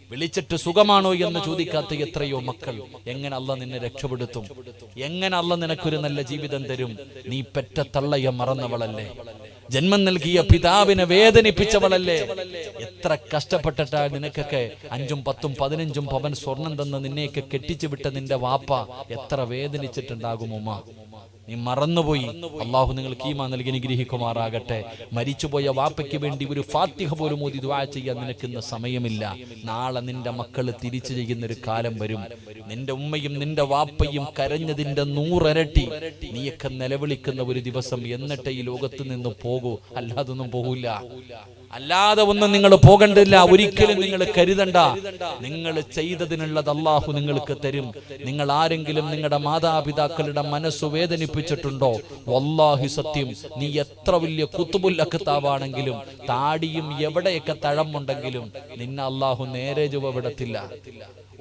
വിളിച്ചിട്ട് സുഖമാണോ എന്ന് ചോദിക്കാത്ത എത്രയോ മക്കൾ. എങ്ങനെ അള്ളാഹ് നിന്നെ രക്ഷപ്പെടുത്തും? എങ്ങനെ അള്ളാഹ് നിനക്കൊരു നല്ല ജീവിതം തരും? നീ പെറ്റ തള്ളയെ മറന്നവളല്ലേ? ജന്മം നൽകിയ പിതാവിനെ വേദനിപ്പിച്ചവളല്ലേ? എത്ര കഷ്ടപ്പെട്ടിട്ടാ നിനക്കൊക്കെ 5ഉം 10ഉം 15ഉം പവൻ സ്വർണം തന്ന് നിന്നെയൊക്കെ കെട്ടിച്ചു വിട്ട നിന്റെ വാപ്പ എത്ര വേദനിച്ചിട്ടുണ്ടാകും ഉമ്മ? നീ മറന്നുപോയി. അള്ളാഹു നിങ്ങൾക്ക് ഈമാൻ നൽകി അനുഗ്രഹിക്കുമാറാകട്ടെ. മരിച്ചുപോയ വാപ്പയ്ക്ക് വേണ്ടി ഒരു ഫാത്തിഹ പോലും ഓതി ദുആ ചെയ്യാൻ നിനക്കിന്ന് സമയമില്ല. നാളെ നിന്റെ മക്കൾ തിരിച്ചു ചെയ്യുന്നൊരു കാലം വരും. നിന്റെ ഉമ്മയും നിന്റെ വാപ്പയും കരഞ്ഞതിന്റെ 100 ഇരട്ടി നീയൊക്കെ നിലവിളിക്കുന്ന ഒരു ദിവസം. എന്നിട്ട് ഈ ലോകത്ത് നിന്ന് പോകൂ, അല്ലാതൊന്നും പോകില്ല. അല്ലാതെ ഒന്നും നിങ്ങൾ പോകണ്ടില്ല. ഒരിക്കലും നിങ്ങൾ കരുതണ്ട. നിങ്ങൾ ചെയ്തതിനുള്ളത് അള്ളാഹു നിങ്ങൾക്ക് തരും. നിങ്ങൾ ആരെങ്കിലും നിങ്ങളുടെ മാതാപിതാക്കളുടെ മനസ്സ് വേദനിപ്പിച്ചിട്ടുണ്ടോ? വല്ലാഹി സത്യം, നീ എത്ര വലിയ കുത്തുബുൽ അഖ്താബാണെങ്കിലും താടിയും എവിടെയൊക്കെ തഴമുണ്ടെങ്കിലും നിന്നെ അള്ളാഹു നേരെ ചൊവ്വ വിടത്തില്ല.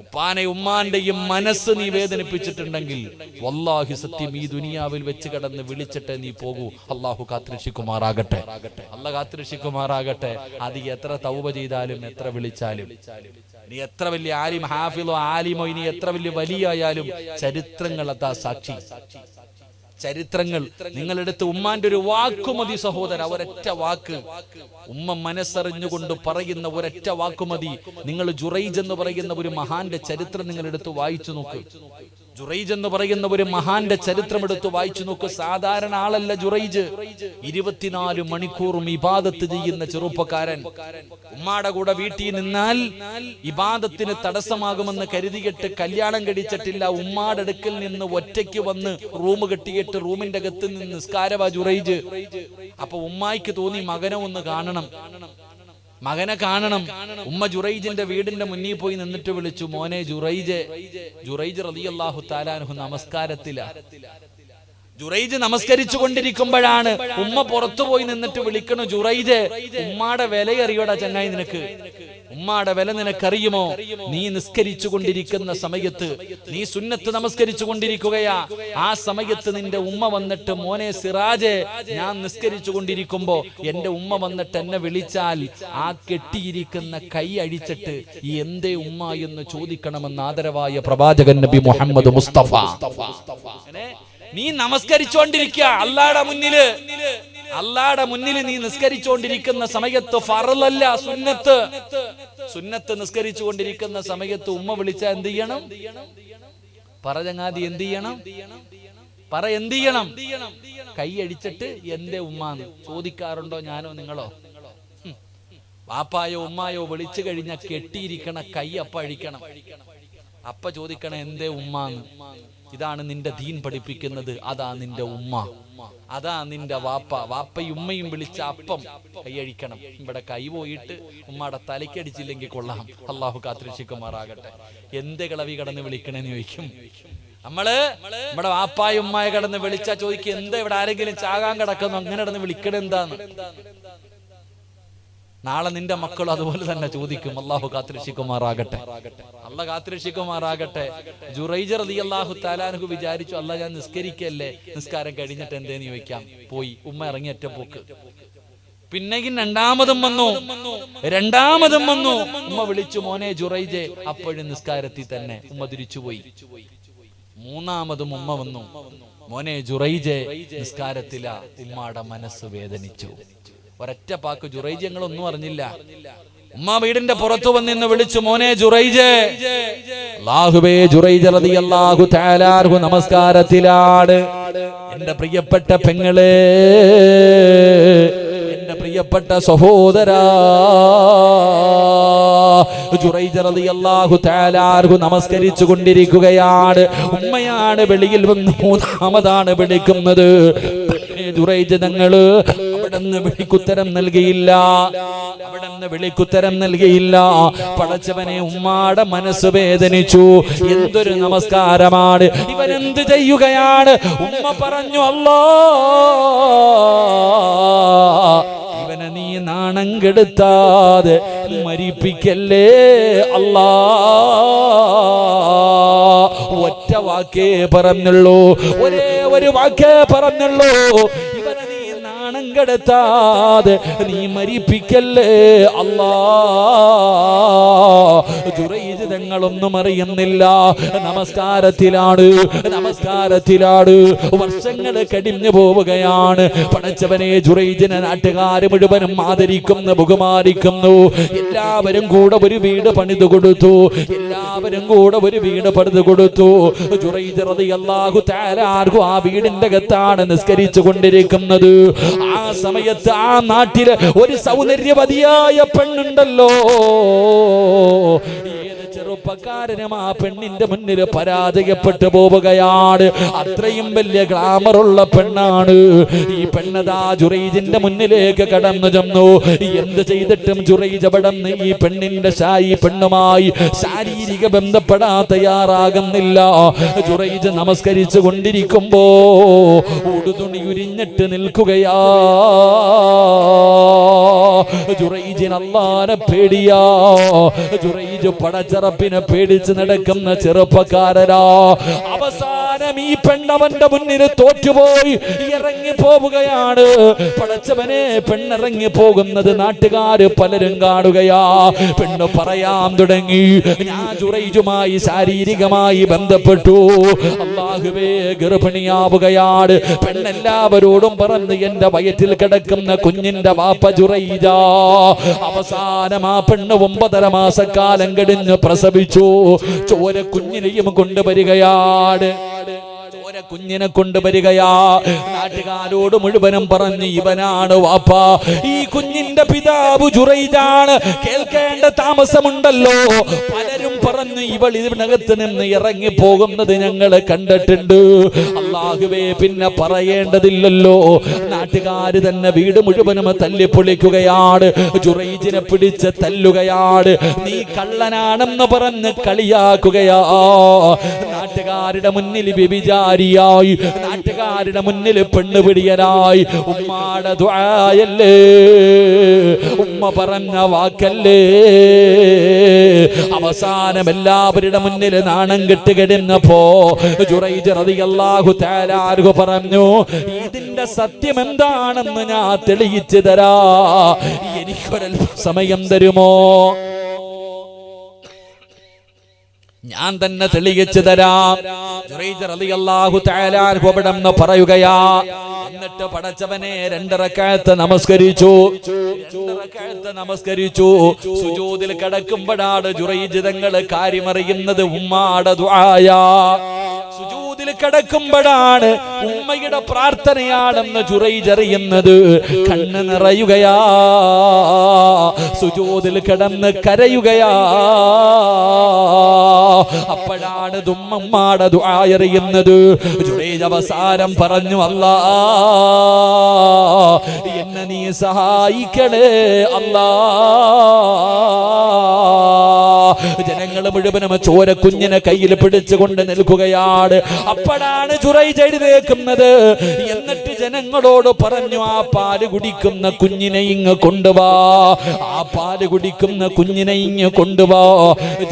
ഉപ്പാനെ ഉമ്മാന്റെയും മനസ്സ് നീ വേദനിപ്പിച്ചിട്ടുണ്ടെങ്കിൽ വല്ലാഹി സത്യം, ഈ ദുനിയാവിൽ വെച്ച് കിടന്ന് വിളിച്ചിട്ട് നീ പോകൂ. അള്ളാഹു കാത്തുരക്ഷിക്കുമാറാകട്ടെ. അള്ളാഹ് കാത്തുരക്ഷിക്കുമാറാകട്ടെ. അത് എത്ര തൗബ ചെയ്താലും എത്ര വിളിച്ചാലും, നീ എത്ര വലിയ ആലിം ഹാഫിളോ ആലിമോ, ഇനി എത്ര വലിയ വലിയായാലും ചരിത്രങ്ങൾ അതാ സാക്ഷി. ചരിത്രങ്ങൾ നിങ്ങളെടുത്ത് ഉമ്മാന്റെ ഒരു വാക്കുമതി സഹോദര, ഒരൊറ്റ വാക്ക്. ഉമ്മ മനസ്സറിഞ്ഞുകൊണ്ട് പറയുന്ന ഒരൊറ്റ വാക്കുമതി. നിങ്ങൾ ജുറൈജ് എന്ന് പറയുന്ന ഒരു മഹാന്റെ ചരിത്രം നിങ്ങളെടുത്ത് വായിച്ചു നോക്ക്. ജുറൈജ് എന്ന് പറയുന്ന ഒരു മഹാന്റെ ചരിത്രം എടുത്ത് വായിച്ചു നോക്ക്. സാധാരണ ആളല്ല ജുറൈജ്. 24 മണിക്കൂറും ഇബാദത്ത് ചെയ്യുന്ന ചെറുപ്പക്കാരൻ. ഉമ്മാടെ കൂടെ വീട്ടിൽ നിന്നാൽ ഇബാദത്തിന് തടസ്സമാകുമെന്ന് കരുതിയിട്ട് കല്യാണം കഴിച്ചിട്ടില്ല. ഉമ്മാടെ അടുക്കൽ നിന്ന് ഒറ്റയ്ക്ക് വന്ന് റൂം കെട്ടിയിട്ട് റൂമിന്റെ അകത്ത് നിന്ന് നിസ്കാരവാ ജുറൈജ്. അപ്പൊ ഉമ്മായിക്ക് തോന്നി മകനെ ഒന്ന് കാണണം, മകനെ കാണണം. ഉമ്മ ജുറൈജിന്റെ വീടിന്റെ മുന്നിൽ പോയി നിന്നിട്ട് വിളിച്ചു, മോനെ ജുറൈജ്. ജുറൈജ് റളിയല്ലാഹു തആല അൻഹു നമസ്കാരത്തിലാ. ജുറൈജ് നമസ്കരിച്ചു കൊണ്ടിരിക്കുമ്പോഴാണ് ഉമ്മ പുറത്തു പോയി നിന്നിട്ട് വിളിക്കണു, ജുറൈജ്, ഉമ്മാടെ വില അറിയോടാ ചങ്ങായി നിനക്ക്? ഉമ്മാടെ വില നിനക്കറിയുമോ? നീ നിസ്കരിച്ചു കൊണ്ടിരിക്കുന്ന സമയത്ത്, നീ സുന്നത്ത് നമസ്കരിച്ചു കൊണ്ടിരിക്കുകയാ, ആ സമയത്ത് നിന്റെ ഉമ്മ വന്നിട്ട്, മോനെ സിറാജെ, ഞാൻ നിസ്കരിച്ചു കൊണ്ടിരിക്കുമ്പോ എന്റെ ഉമ്മ വന്നിട്ട് എന്നെ വിളിച്ചാൽ ആ കെട്ടിയിരിക്കുന്ന കൈ അഴിച്ചിട്ട് എന്തേ ഉമ്മ എന്ന് ചോദിക്കണമെന്ന് ആദരവായ പ്രവാചകൻ നബി മുഹമ്മദ് മുസ്തഫ. നീ നമസ്കരിച്ചുകൊണ്ടിരിക്കുക അല്ലാഹുവിന്റെ മുന്നില് നീ നിസ്കരിച്ചുകൊണ്ടിരിക്കുന്ന സമയത്ത് ഫറലല്ല സുന്നത്ത് നിസ്കരിച്ചു കൊണ്ടിരിക്കുന്ന സമയത്ത് ഉമ്മ വിളിച്ചാ എന്ത് ചെയ്യണം? പറഞ്ഞങ്ങാതി എന്ത് ചെയ്യണം? എന്ത് ചെയ്യണം? കൈ അടിച്ചിട്ട് എന്റെ ഉമ്മാന്ന് ചോദിക്കാറുണ്ടോ ഞാനോ നിങ്ങളോ? വാപ്പായോ ഉമ്മായോ വിളിച്ചു കഴിഞ്ഞാൽ കെട്ടിയിരിക്കണ കൈ അപ്പ അഴിക്കണം. അപ്പ ചോദിക്കണം എന്തേ ഉമ്മാന്ന്. ഇതാണ് നിന്റെ ദീൻ പഠിപ്പിക്കുന്നത്. അതാ നിന്റെ ഉമ്മ, അതാ നിന്റെ വാപ്പയും ഉമ്മയും വിളിച്ച അപ്പം കൈയഴിക്കണം. ഇവിടെ കൈ പോയിട്ട് ഉമ്മയുടെ തലയ്ക്കടിച്ചില്ലെങ്കിൽ കൊള്ളാം. അള്ളാഹു കാത്തുരക്ഷിക്കുമാറാകട്ടെ. എന്ത് കിളവി കടന്ന് വിളിക്കണേന്ന് ചോദിക്കും. നമ്മുടെ വാപ്പായ ഉമ്മായ കടന്ന് വിളിച്ചാ ചോദിക്കും, എന്താ ഇവിടെ ആരെങ്കിലും ചാകാൻ കിടക്കുന്നു, അങ്ങനെ കടന്ന് വിളിക്കണെന്താന്ന്. നാളെ നിന്റെ മക്കൾ അതുപോലെ തന്നെ ചോദിക്കും. അള്ളാഹു കാത്തുരക്ഷിക്കുമാറാകട്ടെ. അള്ളാഹ് കാത്തുരക്ഷിക്കുമാറാകട്ടെ. ജുറൈജ് റളിയല്ലാഹു തആല അൻഹു വിചാരിച്ചു, അള്ളാഹ് ഞാൻ നിസ്കരിക്കല്ലേ, നിസ്കാരം കഴിഞ്ഞിട്ട് എന്തേന്ന് ചോദിക്കാം. പോയി ഉമ്മ ഇറങ്ങി ഒറ്റ പോക്ക്. പിന്നെയും രണ്ടാമതും വന്നു. ഉമ്മ വിളിച്ചു, മോനെ ജുറൈജെ. അപ്പോഴും നിസ്കാരത്തിൽ തന്നെ ഉമ്മ തിരിച്ചുപോയി. മൂന്നാമതും ഉമ്മ വന്നു, മോനെ ജുറൈജെ. നിസ്കാരത്തില ഉമ്മയുടെ മനസ്സ് വേദനിച്ചു. ഒരൊറ്റ പാക്ക്. ജുറൈജ് ഞങ്ങളൊന്നും അറിഞ്ഞില്ല. ഉമ്മ വീടിന്റെ പുറത്തു വന്നിന്ന് വിളിച്ചു, മോനെ ജുറൈജ്. അല്ലാഹുവേ, ജുറൈജ് റളിയല്ലാഹു തആല അൻഹു നമസ്കാരത്തിലാണ്. എന്റെ പ്രിയപ്പെട്ട പെങ്ങളെ, എന്റെ പ്രിയപ്പെട്ട സഹോദരാ, ജുറൈജ് റളിയല്ലാഹു തആല അൻഹു നമസ്കരിച്ചു കൊണ്ടിരിക്കുകയാണ്. ഉമ്മയാണ് വെളിയിൽ വന്ന് മൂന്നാമതാണ് വിളിക്കുന്നത്. ജുറൈജ് തങ്ങള് അവിടുന്ന് വിളിക്കുത്തരം നൽകിയില്ല. പടച്ചവനെ, ഉമ്മാടെ മനസ്സ് വേദനിച്ചു. എന്തൊരു നമസ്കാരമാണ്, ഇവൻ എന്ത് ചെയ്യുകയാണ്? ഉമ്മ പറഞ്ഞു, അല്ലാ, ഇവനെ നീ നാണം കെടുത്താതെ മരിപ്പിക്കല്ലേ അല്ലാ. ഒറ്റ വാക്കേ പറഞ്ഞുള്ളൂ, ഒരേ ഒരു വാക്കേ പറഞ്ഞുള്ളൂ. ഇവനെ നീ നാണം കെടുത്താതെ നീ മരിപ്പിക്കല്ലേ അല്ലാ. ജുറൈജ് തങ്ങളൊന്നും അറിയുന്നില്ല, നമസ്കാരത്തിലാണ്. വർഷങ്ങൾ കഴിഞ്ഞു പോവുകയാണ്. പടച്ചവനെ, ജുറൈജിനെ നാട്ടുകാര് മുഴുവനും ആദരിക്കുന്നു, ബഹുമാനിക്കുന്നു. എല്ലാവരും കൂടെ ഒരു വീട് പണിതു കൊടുത്തു. ജുറൈജ് റളിയല്ലാഹു തആല അൻഹു ആ വീടിന്റെ അകത്താണ് നിസ്കരിച്ചു കൊണ്ടിരിക്കുന്നത്. ആ സമയത്ത് ആ നാട്ടിലെ ഒരു സൗന്ദര്യവതിയായ പെണ്ണുണ്ടല്ലോ, ചെറുപ്പക്കാരനും ആ പെണ്ണിന്റെ മുന്നിൽ പരാജയപ്പെട്ടു പോവുകയാണ്. അത്രയും വലിയ ഗ്ലാമറുള്ള പെണ്ണാണ് ഈ പെണ്ണതാ. ജുറൈജിന്റെ മുന്നിലേക്ക് കടന്നു ചെന്നു. എന്ത് ചെയ്തിട്ടും ജുറൈജ് അവിടുന്ന് ഈ പെണ്ണുമായി ശാരീരിക ബന്ധപ്പെടാൻ തയ്യാറാകുന്നില്ല. ജുറൈജ് നമസ്കരിച്ചു കൊണ്ടിരിക്കുമ്പോ ഉടുതുണി ഉരിഞ്ഞിട്ട് നിൽക്കുകയാ. ജുറൈജിന് അല്ലാഹുവിനെ പേടിയാ. ജുറൈജ് പടച്ചറപ്പിനെ പേടിച്ച് നടക്കുന്ന ചെറുപ്പക്കാരനാ. അവസാനം ഈ പെണ്ണവന്റെ മുന്നിൽ തോറ്റുപോയി ഇറങ്ങി പോവുകയാണ്. പടച്ചവനെ, പെണ്ണിറങ്ങി പോകുന്നത് നാട്ടുകാര് പലരും കാണുകയാ. പെണ്ണ് പറയാൻ തുടങ്ങി, ഞാൻ ജുറൈജുമായി ശാരീരികമായി ബന്ധപ്പെട്ടു, അല്ലാഹുവേ ഗർഭിണിയാവുകയാണ്. പെണ്ണെല്ലാവരോടും പറഞ്ഞ് എന്റെ വയറ്റിൽ കിടക്കുന്ന കുഞ്ഞിന്റെ വാപ്പ ജുറൈജാ. അവസാനം ആ പെണ്ണ് 9.5 മാസക്കാലം കഴിഞ്ഞ് പ്രസവിച്ചു. ചോര കുഞ്ഞിനെയും കൊണ്ടുവരികയാണ്. കുഞ്ഞിനെ കൊണ്ടുവരികയാ. നാട്ടുകാരോട് മുഴുവനും പറഞ്ഞ്, ഇവനാണ് വാപ്പ, ഈ കുഞ്ഞിന്റെ പിതാവ് ജുറൈജാണ്. കേൾക്കേണ്ട താമസമുണ്ടല്ലോ. പലരും പറഞ്ഞു, ഇവൾ ഇതിനകത്ത് നിന്ന് ഇറങ്ങി പോകുന്നത് ഞങ്ങൾ കണ്ടിട്ടുണ്ട്. അല്ലാഹുവേ, പിന്നെ പറയേണ്ടതില്ലല്ലോ. നാട്ടുകാര് തന്നെ വീട് മുഴുവനും തല്ലിപ്പൊളിക്കുകയാണ്. ജുറൈജിനെ പിടിച്ച് തല്ലുകയാണ്. നീ കള്ളനാണെന്ന് പറഞ്ഞ് കളിയാക്കുകയാ. നാട്ടുകാരുടെ മുന്നിൽ വ്യഭിചാരി, നാട്ടുകാരുടെ മുന്നിൽ പെണ്ണുപിടിയനായി. ഉമ്മാടെ ദുആയല്ലേ, ഉമ്മ പറഞ്ഞ വാക്കല്ലേ. അവസാനം എല്ലാവരുടെ മുന്നിൽ നാണം കെട്ടുകിടന്നപ്പോ ജുറൈജ് റളിയല്ലാഹു തആല അൻഹു പറഞ്ഞു, ഇതിന്റെ സത്യം എന്താണെന്ന് ഞാൻ തെളിയിച്ചു തരാ. എനിക്കൊരൽപ്പം സമയം തരുമോ? ഞാൻ തന്നെ തെളിയിച്ചു തരാം. ജുറൈജ് റളിയല്ലാഹു തആല അൻഹു അവിടെന്ന് പറയുകയാ. എന്നിട്ട് പടച്ചവനെ 2 റക്അത്ത് നമസ്കരിച്ചു. സുജൂദിൽ കിടക്കുമ്പോഴാണ് ജുറൈജ് തങ്ങൾ കാര്യമറിയുന്നത്. ഉമ്മാടെ ദുആയാ. സുജൂദിൽ കിടക്കുമ്പോഴാണ് ഉമ്മയുടെ പ്രാർത്ഥനയാണെന്ന് ജുറൈജ് അറിയുന്നത്. കണ്ണ് നിറയുകയാ. സുജൂദിൽ കിടന്ന് കരയുകയാ. അപ്പോഴാണ് ഉമ്മയുടെ ദുആ അറിയുന്നത്. ജുറൈജ് അവസാനം പറഞ്ഞു, അല്ലാ, എന്നെ നീ സഹായിക്കണേ അല്ലാ. ജനങ്ങൾ മുഴുവനും ചോര കുഞ്ഞിനെ കയ്യിൽ പിടിച്ചുകൊണ്ട് നിൽക്കുകയാണ്. അപ്പോഴാണ് ജുറൈജ് എഴുന്നേൽക്കുന്നത്. എന്നിട്ട് ജനങ്ങളോട് പറഞ്ഞു, ആ പാല് കുടിക്കുന്ന കുഞ്ഞിനെ ഇങ്ങ് കൊണ്ടുവാ, ആ പാല് കുടിക്കുന്ന കുഞ്ഞിനെ ഇങ്ങ് കൊണ്ടുവാ.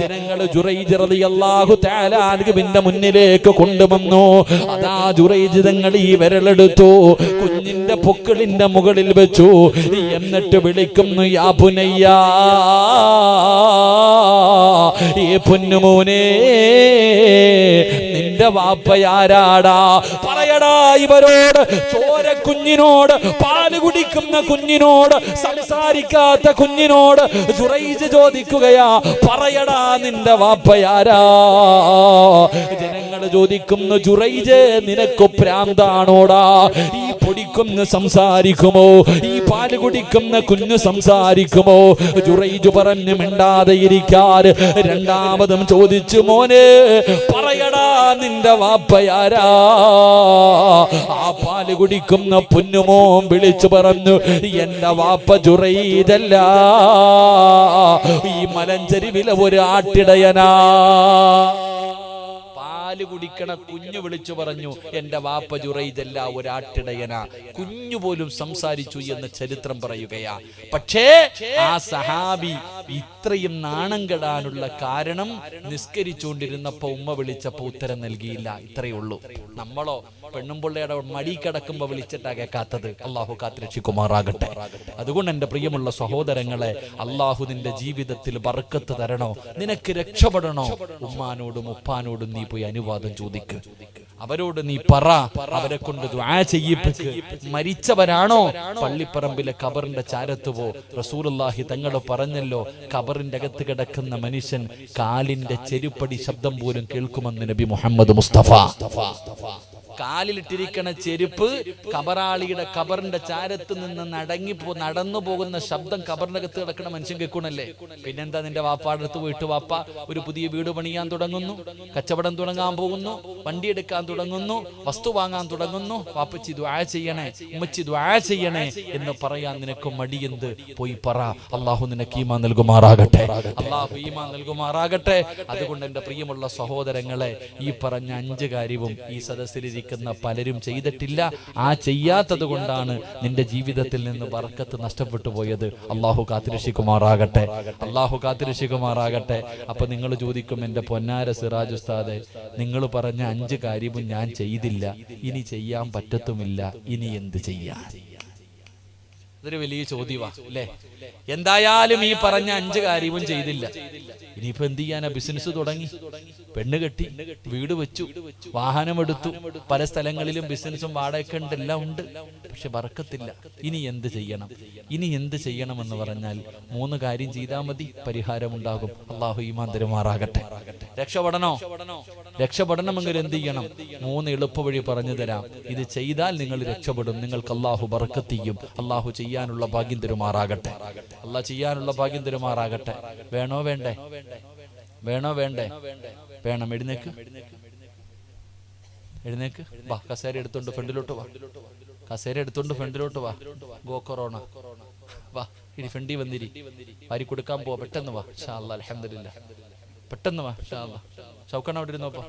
ജനങ്ങൾ ജുറൈജ് റളിയല്ലാഹു തആല അൻഹുവിന്റെ മുന്നിലേക്ക് കൊണ്ടുവന്നു. അതാ ജുറൈജ് തങ്ങൾ ഈ വിരലെടുത്തു, കുഞ്ഞിന്റെ പൊക്കിളിന്റെ മുകളിൽ വെച്ചു. എന്നിട്ട് വിളിക്കുന്നു, യാ പുനയ്യാ, ഈ പൊന്നുമോനെ, നിന്റെ വാപ്പയാരാടാ? പറയടാ ഇവരോട്. ചോര കുഞ്ഞിനോട്, പാല് കുടിക്കുന്ന കുഞ്ഞിനോട്, സംസാരിക്കാത്ത കുഞ്ഞിനോട് ജുറൈജ് ചോദിക്കുകയാ, പറയടാ നിന്റെ വാപ്പയാരാ? ജനങ്ങൾ ചോദിക്കുന്നു, ജുറൈജ് നിനക്ക് ഭ്രാന്താണോടാ? ഈ പൊടിക്കുന്ന് സംസാരിക്കുമോ? ഈ പാല് കുടിക്കുന്ന കുഞ്ഞ് സംസാരിക്കുമോ? ജുറൈജ് പറഞ്ഞു മിണ്ടാതെ ഇരിക്കാൻ. രണ്ടാമതും ചോദിച്ചു, മോനെ പറയടാ നിന്റെ വാപ്പയാരാ? ആ പാല് കുടിക്കുന്ന പൊന്നുമോൻ വിളിച്ചു പറഞ്ഞു, എന്റെ വാപ്പ ജുറൈജല്ല, ഈ മലഞ്ചെരിവിലെ ഒരു ആട്ടിടയനാ. പാല് കുടിക്കണ കുഞ്ഞു വിളിച്ചു പറഞ്ഞു, എന്റെ വാപ്പ ജുറൈജല്ല, ഒരാട്ടിടയന. കുഞ്ഞു പോലും സംസാരിച്ചു എന്ന് ചരിത്രം പറയുകയാ. പക്ഷേ ആ സഹാബി ഇത്രയും നാണം കെടാനുള്ള കാരണം നിസ്കരിച്ചുകൊണ്ടിരുന്നപ്പോ ഉമ്മ വിളിച്ചപ്പോ ഉത്തരം നൽകിയില്ല. ഇത്രയേ ഉള്ളൂ. നമ്മളോ പെണ്ണുമ്പിള്ളയുടെ മടി കിടക്കുമ്പോ വിളിച്ചിട്ടാ കേൾക്കാത്തത്. അള്ളാഹു കാത്തുരക്ഷിക്കുമാറാകട്ടെ. അതുകൊണ്ട് എന്റെ പ്രിയമുള്ള സഹോദരങ്ങളെ, അള്ളാഹു നിന്റെ ജീവിതത്തിൽ ബർക്കത്ത് തരണോ, നിനക്ക് രക്ഷപ്പെടണോ, ഉമ്മാനോടും ഉപ്പാനോടും നീ പോയി അനുവാദം ചോദിക്ക്. അവരോട് നീ പറ, അവരെ കൊണ്ട് ദുആ ചെയ്യിപ്പിക്ക്. മരിച്ചവരാണോ പള്ളിപ്പറമ്പിലെ ഖബറിന്റെ ചാരത്ത് പോ. റസൂലുള്ളാഹി തങ്ങൾ പറഞ്ഞല്ലോ, ഖബറിന്റെ അകത്ത് കിടക്കുന്ന മനുഷ്യൻ കാലിന്റെ ചെരുപ്പടി ശബ്ദം പോലും കേൾക്കുമെന്ന് നബി മുഹമ്മദ് മുസ്തഫ. കാലിലിട്ടിരിക്കണ ചെരുപ്പ് ഖബറാളിയുടെ ഖബറിന്റെ ചാരത്ത് നിന്ന് നടന്നു പോകുന്ന ശബ്ദം ഖബറിന്റെ അകത്ത് കിടക്കണ മനുഷ്യൻ കേൾക്കണല്ലേ. പിന്നെന്താ, നിന്റെ വാപ്പാടെ അടുത്ത് പോയിട്ട്, വാപ്പ ഒരു പുതിയ വീട് പണിയാൻ തുടങ്ങുന്നു, കച്ചവടം തുടങ്ങാൻ പോകുന്നു, വണ്ടി എടുക്കാൻ തുടങ്ങുന്നു, വസ്തു വാങ്ങാൻ തുടങ്ങുന്നു, വാപ്പച്ചി ദുആ ചെയ്യണേ, ഉമ്മച്ചി ദുആ ചെയ്യണേ എന്ന് പറയാൻ നിനക്ക് മടിയെന്ത്? പോയി പറ. അള്ളാഹു നിനക്ക് ഈമാൻ നൽകുമാറാകട്ടെ. അള്ളാഹു ഈമാൻ നൽകുമാറാകട്ടെ. അതുകൊണ്ട് എന്റെ പ്രിയമുള്ള സഹോദരങ്ങളെ, ഈ പറഞ്ഞ 5 കാര്യവും ഈ സദസ്സിൽ പലരും ചെയ്തിട്ടില്ല. ആ ചെയ്യാത്തത് കൊണ്ടാണ് നിന്റെ ജീവിതത്തിൽ നിന്ന് ബർക്കത്ത് നഷ്ടപ്പെട്ടു പോയത്. അള്ളാഹു കാത്തുരക്ഷിക്കുമാറാകട്ടെ. അള്ളാഹു കാത്തുരക്ഷിക്കുമാറാകട്ടെ. അപ്പൊ നിങ്ങൾ ചോദിക്കും, എന്റെ പൊന്നാര സിറാജ് ഉസ്താദെ, നിങ്ങൾ പറഞ്ഞ 5 കാര്യവും ഞാൻ ചെയ്തില്ല, ഇനി ചെയ്യാൻ പറ്റത്തുമില്ല, ഇനി എന്ത് ചെയ്യാൻ? അതൊരു വലിയ ചോദ്യമാ അല്ലേ? എന്തായാലും ഈ പറഞ്ഞ 5 കാര്യവും ചെയ്തില്ല, ഇനിയിപ്പോ എന്ത് ചെയ്യാനാ? ബിസിനസ് തുടങ്ങി, പെണ്ണ് കെട്ടി, വീട് വെച്ചു, വാഹനമെടുത്തു, പല സ്ഥലങ്ങളിലും ബിസിനസ്സും വാടകയൊക്കെ ഉണ്ട്, എല്ലാം ഉണ്ട്, പക്ഷെ ബർക്കത്തില്ല. ഇനി എന്ത് ചെയ്യണം? ഇനി എന്ത് ചെയ്യണമെന്ന് പറഞ്ഞാൽ 3 കാര്യം ചെയ്താൽ മതി, പരിഹാരമുണ്ടാകും. അള്ളാഹു ഈമാൻ തരുമാറാകട്ടെ. രക്ഷപ്പെടണമെങ്കിൽ എന്ത് ചെയ്യണം? 3 എളുപ്പ വഴി പറഞ്ഞു തരാം. ഇത് ചെയ്താൽ നിങ്ങൾ രക്ഷപ്പെടും. നിങ്ങൾക്ക് അള്ളാഹു ബർക്കത്ത് ചെയ്യും. അള്ളാഹു ചെയ്യാനുള്ള ഭാഗ്യം തരുമാറാകട്ടെ. അള്ളാഹ് ചെയ്യാനുള്ള ഭാഗ്യം തരുമാറാകട്ടെ. വേണോ വേണ്ടേ? വേണോ വേണ്ടേ? വേണം. എഴുന്നേക്ക്, എഴുന്നേക്ക്. വാ, കസേര എടുത്തോണ്ട് ഫ്രണ്ടിലോട്ട് വാ. കസേര എടുത്തോണ്ട് ഫ്രണ്ടിലോട്ട് വാ. Go corona. വാ, ഇനി ഫ്രണ്ടി വന്നിരി. വാരി കൊടുക്കാൻ പോവാ. പെട്ടെന്ന് വാ. ഇൻഷാ അല്ലാഹ്. അൽഹംദുലില്ലാഹ്. പെട്ടെന്ന് വാ. ഇൻഷാ അല്ലാഹ്. ഷൗക്കൻ അവിടെ ഇരുന്നോപ്പാ.